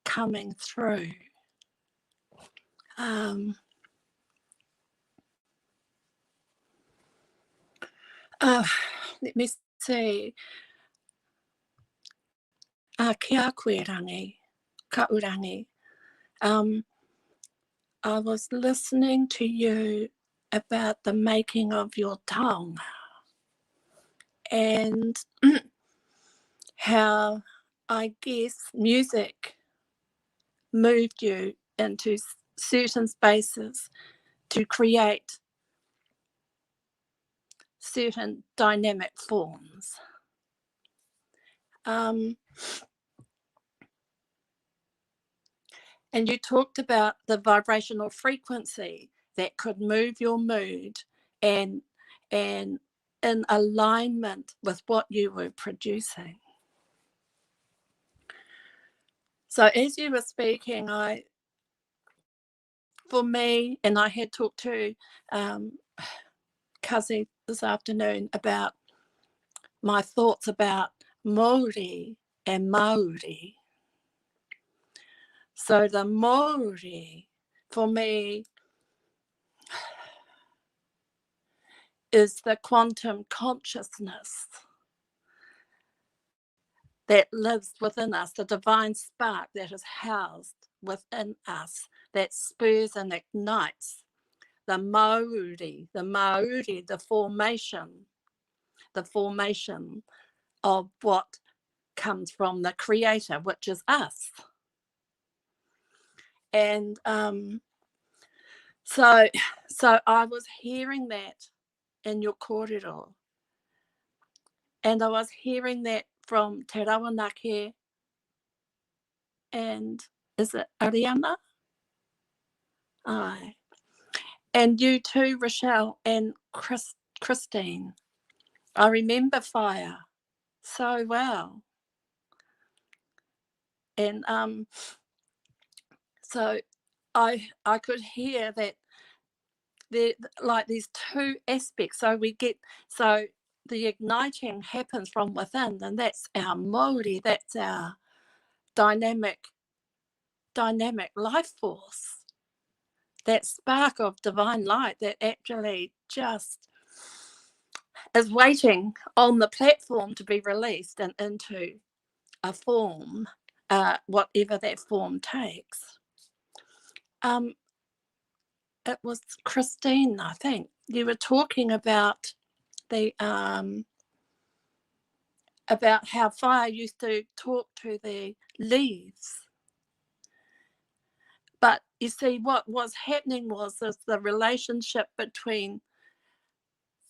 coming through. Let me see. Kia koe rangi, Kahurangi. I was listening to you about the making of your taonga and how, I guess, music moved you into certain spaces to create certain dynamic forms. And you talked about the vibrational frequency that could move your mood and in alignment with what you were producing. So as you were speaking, for me, and I had talked to Kazi this afternoon about my thoughts about Māori and Māori. So the Māori, for me, is the quantum consciousness that lives within us, the divine spark that is housed within us, that spurs and ignites the Māori, the formation of what comes from the creator, which is us. And so I was hearing that in your kōrero, and I was hearing that from Te Rawanake, and is it Ariana? Aye. And you too, Rochelle and Christine. I remember Fire so well. And so I could hear that there like these two aspects. So the igniting happens from within, and that's our Māori, that's our dynamic life force, that spark of divine light that actually just is waiting on the platform to be released and into a form, whatever that form takes. It was Christine, I think. You were talking about the about how fire used to talk to the leaves. But you see, what was happening was the relationship between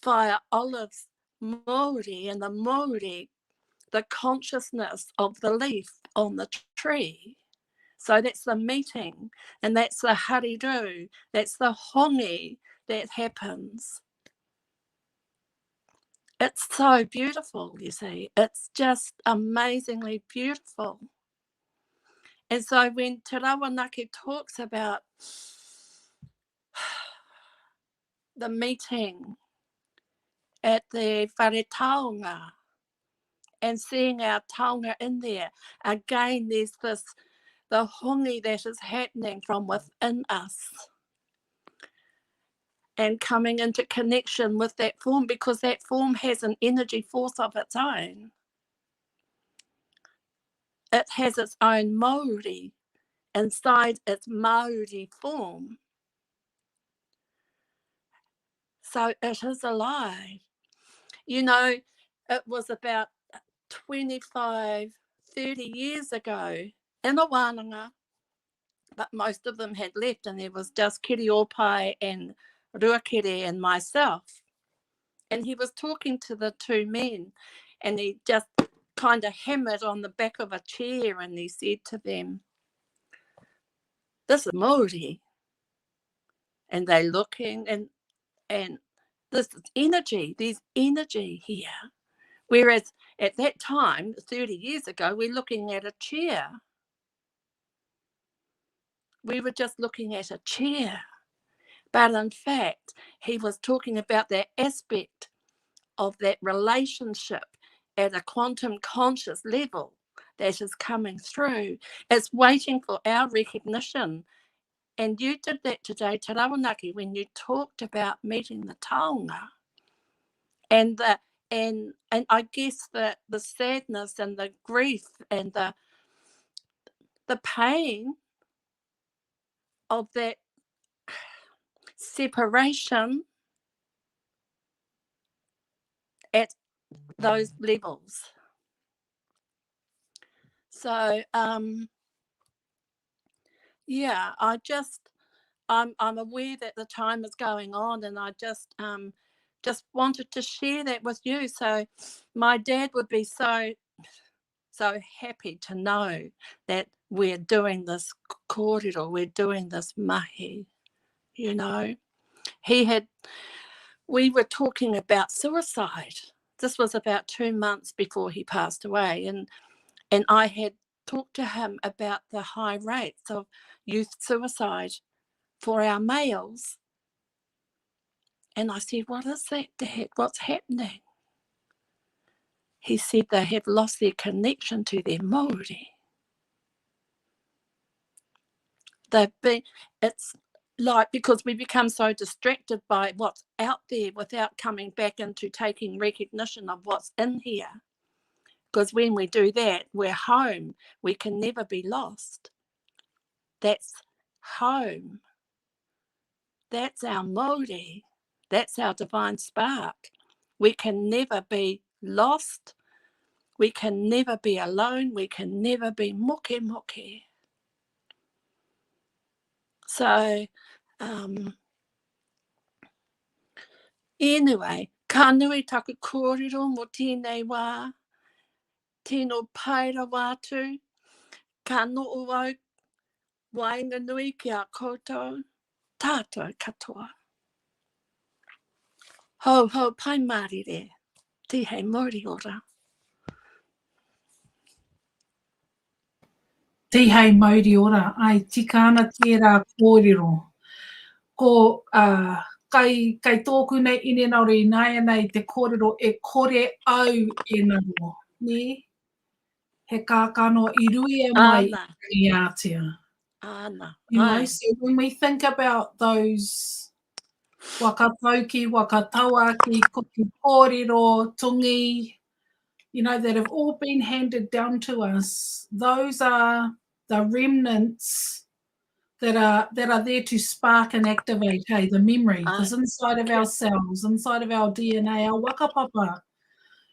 Fire Olive's Māori and the Māori, the consciousness of the leaf on the tree. So that's the meeting, and that's the hariru, that's the hongi that happens. It's so beautiful, you see. It's just amazingly beautiful. And so when Te Rawanaki talks about the meeting at the whare taonga and seeing our taonga in there, again, there's the hongi that is happening from within us and coming into connection with that form, because that form has an energy force of its own. It has its own Māori inside its Māori form. So it is alive. You know, it was about 25, 30 years ago in a wānanga, but most of them had left, and there was just Kerry and Ruakere and myself. And he was talking to the two men, and he just kind of hammered on the back of a chair, and he said to them, "This is Māori." And they're looking, and this is energy. There's energy here. Whereas at that time, 30 years ago, we're looking at a chair. We were just looking at a chair. But in fact, he was talking about that aspect of that relationship at a quantum conscious level that is coming through. It's waiting for our recognition. And you did that today, Te Rawanaki, when you talked about meeting the taonga. And I guess that the sadness and the grief and the pain of that separation at those levels. So yeah, I'm aware that the time is going on, and I just wanted to share that with you. So my dad would be so happy to know that we're doing this kōrero, we're doing this mahi, you know. We were talking about suicide. This was about 2 months before he passed away, and I had talked to him about the high rates of youth suicide for our males. And I said, "What is that, Dad? What's happening?" He said they have lost their connection to their Māori. It's like, because we become so distracted by what's out there without coming back into taking recognition of what's in here. Because when we do that, we're home. We can never be lost. That's home. That's our Māori. That's our divine spark. We can never be lost. We can never be alone. We can never be moke moke. So, anyway, ka nui taku kōrero mo tēnei wā, tēnō paira wātu, ka noo au, wainga nui ki a koutou, tātou katoa. Ho, pai marire, te hei mori ora. Tihei mauri ora, ai tikana tērā kōrero. Ko kai tōku nei ine nauri nāia nei te kōrero e kore au e naro, ne? He kākano I ruia mai Ana. I Aotea. Ana. You know, Ai. so when we think about those wakatauki, wakatauaki, kuki kōrero, tungi, you know, that have all been handed down to us, those are the remnants that are there to spark and activate, hey, the memory that's inside of our cells, inside of our DNA, our whakapapa.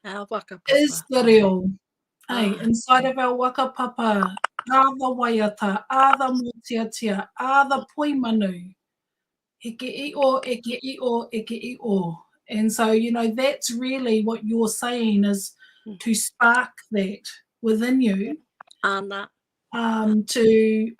Our whakapapa. Is the real. Hey, inside of our whakapapa are the waiata, are the motiatia, are the poimanu. Eke I-o, eke I-o, eke I-o. And so, you know, that's really what you're saying is to spark that within you. Ana. To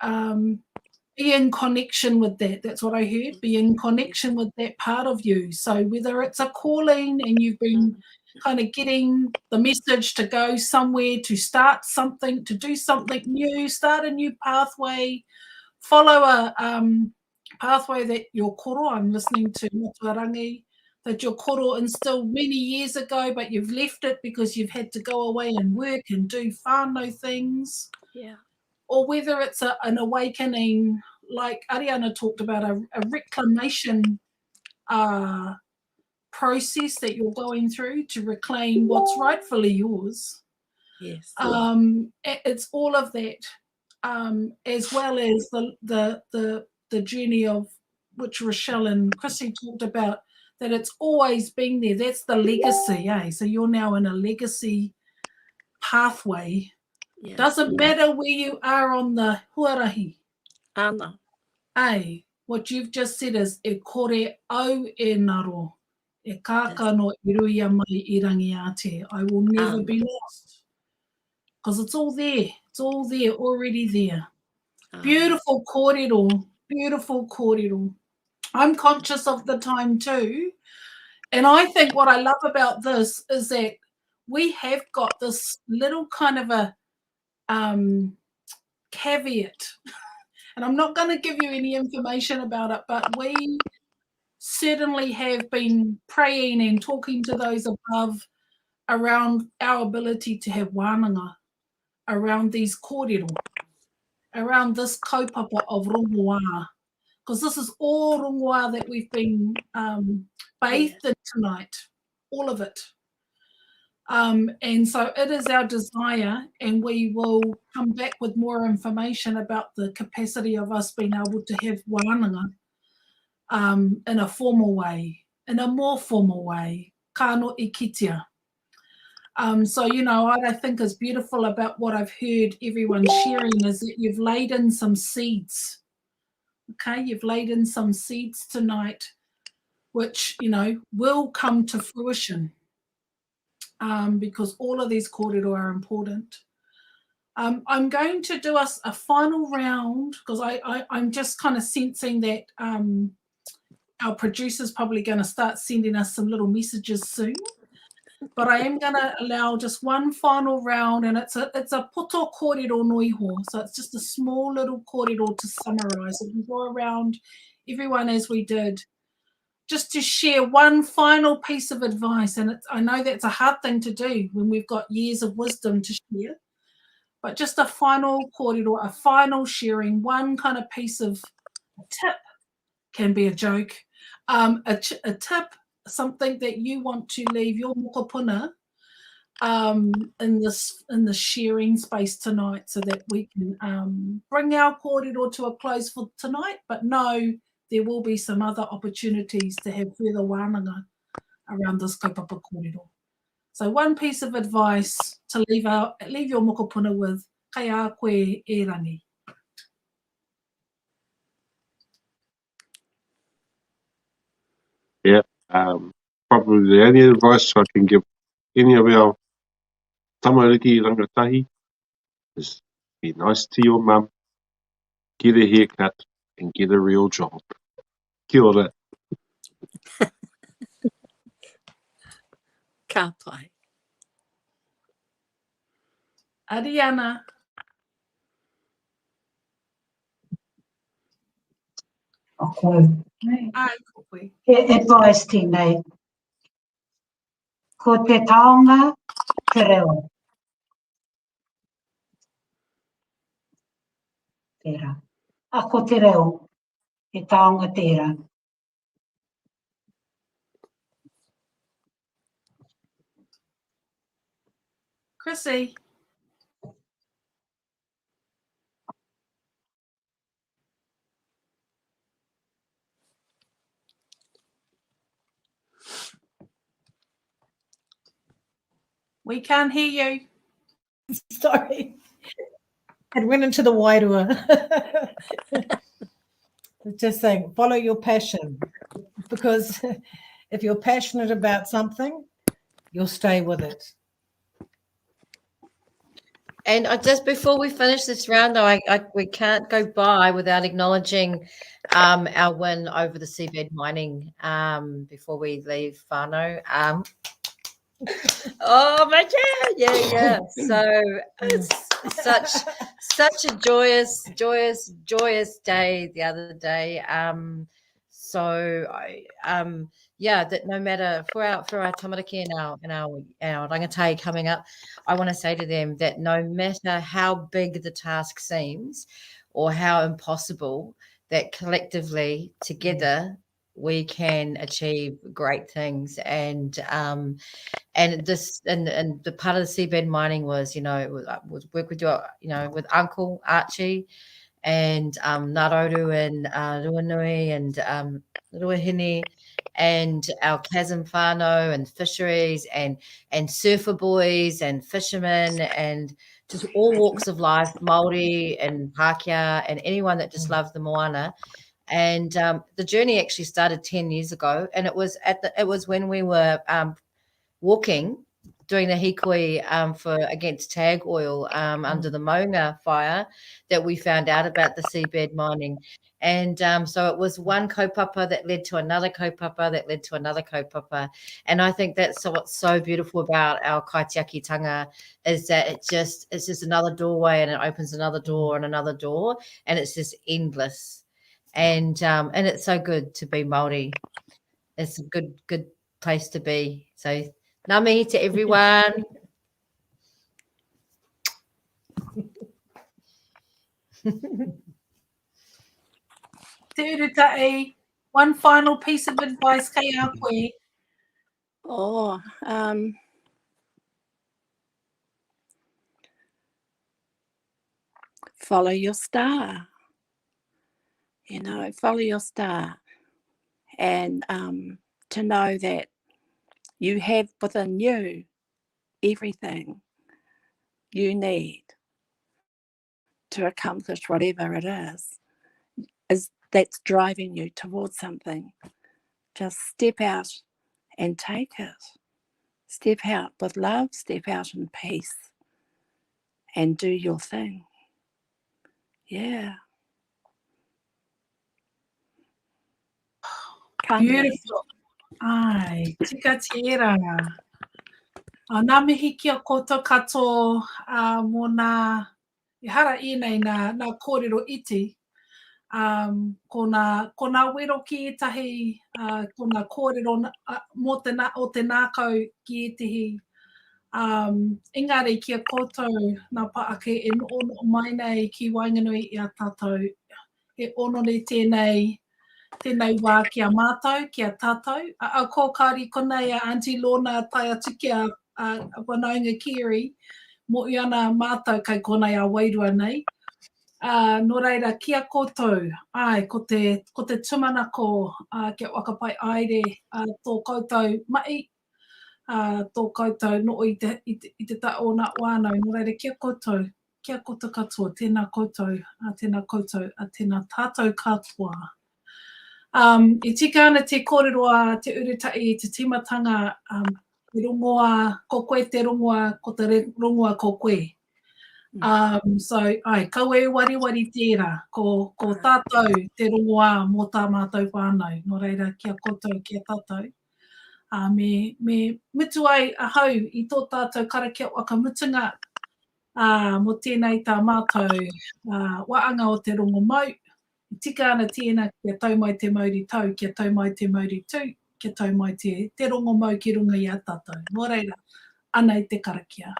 be in connection with that. That's what I heard. Be in connection with that part of you. So whether it's a calling and you've been kind of getting the message to go somewhere, to start something, to do something new, start a new pathway, follow a pathway that your koro, I'm listening to Motuarangi, that your koro instilled many years ago, but you've left it because you've had to go away and work and do whānau things. Yeah. Or whether it's an awakening, like Ariana talked about, a reclamation process that you're going through to reclaim what's rightfully yours. Yes. It's all of that, as well as the journey of which Rochelle and Chrissy talked about, that it's always been there. That's the legacy, eh? So you're now in a legacy pathway. Yes. Doesn't matter where you are on the huarahi. Ana. Ai, what you've just said is e kore au e naro. E kākano I ruia mai I rangi ate. I will never be lost. Because it's all there. It's all there, already there. Beautiful kōrero. Beautiful kōrero. I'm conscious of the time too. And I think what I love about this is that we have got this little kind of a caveat, and I'm not going to give you any information about it, but we certainly have been praying and talking to those above around our ability to have wānanga, around these kōrero, around this kaupapa of Rongoā, because this is all Rongoā that we've been bathed in tonight, all of it. And so it is our desire, and we will come back with more information about the capacity of us being able to have wānanga in a formal way, in a more formal way, kāno I kitea. So, you know, what I think is beautiful about what I've heard everyone sharing is that you've laid in some seeds. Okay, you've laid in some seeds tonight, which, you know, will come to fruition. Because all of these kōrero are important. I'm going to do us a final round because I'm just kind of sensing that our producer's probably going to start sending us some little messages soon. But I am going to allow just one final round, and it's a poto kōrero noiho, so it's just a small little kōrero to summarise. We can go around everyone as we did, just to share one final piece of advice. And I know that's a hard thing to do when we've got years of wisdom to share, but just a final kōrero, a final sharing, one kind of piece of tip, can be a joke, a tip, something that you want to leave your mokopuna in the sharing space tonight, so that we can bring our kōrero to a close for tonight, but know there will be some other opportunities to have further wānanga around this kaupapa kōrero. So one piece of advice to leave your mokopuna with, kai a koe e rangi. Yeah, probably the only advice I can give any of our tamariki rangatahi is be nice to your mum, get a haircut, and get a real job. Kia ora. Ka pai. Ariana. O koe. Ai, ko koe. He advice tēnei. Ko te taonga, te reo. Tērā. A ko te reo, te taonga tērā. Chrissy. We can't hear you. Sorry. It went into the wairua. Just saying, follow your passion. Because if you're passionate about something, you'll stay with it. And just before we finish this round, though, we can't go by without acknowledging our win over the seabed mining before we leave whānau. Oh my God, yeah. So it's such a joyous day the other day. That no matter for our tamariki and our rangatai coming up, I want to say to them that no matter how big the task seems or how impossible, that collectively together we can achieve great things. And the part of the seabed mining was, was work with with Uncle Archie and Naroru and Ruanui and Ruahine and our chasm whānau and fisheries and surfer boys and fishermen and just all walks of life, Māori and Pākehā and anyone that just loves the moana. And the journey actually started 10 years ago, and it was when we were walking, doing the hikoi against tag oil under the Maunga fire, that we found out about the seabed mining. And so it was one kaupapa that led to another kaupapa that led to another kaupapa. And I think that's what's so beautiful about our kaitiakitanga is that it's just another doorway, and it opens another door and another door, and it's just endless. And it's so good to be Māori. It's a good place to be. So ngā mihi to everyone. Te uruta'i, one final piece of advice kei a koe. Oh, follow your star. Follow your star. And to know that you have within you everything you need to accomplish whatever it is that's driving you towards something. Just step out and take it. Step out with love, step out in peace, and do your thing. Yeah. Beautiful. Ai, tika tira. Nā mihi kia koto kato mō nā, i hara i nei nā kōrero iti. Ko nā wero ki etahi, ko nā kōrero o te nākau ki etahi. Engari kia koutou nā Pahake e ono mai nei ki Wainganui i a tātou. E ono nei tēnei wā ki a mātou, ki a tātou. Au kōkari konei a Auntie Lorna tai atu ki a whanaunga Kerry. Mo i ana mātou kai konei a wairua nei. Nō reira, kia koutou. Ai, ko te tumanako kia whakapai aere tō koutou mai. Tō koutou no i te tao nā wānau. Nō reira, kia koutou katoa, tēnā koutou, tēnā tātou katoa. I tika ana te kōrero a te uruta'i, te timatanga, te rongoā ko koe, te rongoā ko te rongoā ko koe. Kaue wari tērā, ko tātou te rongoā mō tā mātou whānau. Nō reira, kia koutou, kia tātou. Me mitu ai ahau i tō tātou karakia wakamutunga mo tēnei tā mātou waanga o te Rongomau. I tika ana tēnā kia tau mai te mauri tau, kia tau mai te mauri tū, kia tau mai te rongomau ki runga i a tātou. Nō reira, ana i te karakia.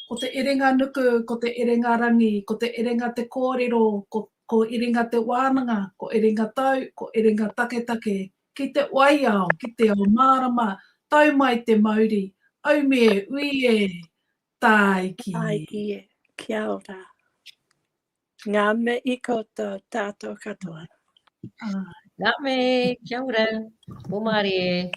Ko te erenga nuku, ko te erenga rangi, ko te erenga te kōrero, ko erenga te wānanga, ko erenga tau, ko erenga taketake, ki te waiao, ki te ao mārama, tau mai te mauri, au me, ui e, taiki. Taiki e, kia ora. Ngā me I koutou tātou katoa. Ngā me, kia ora, mō Māori e.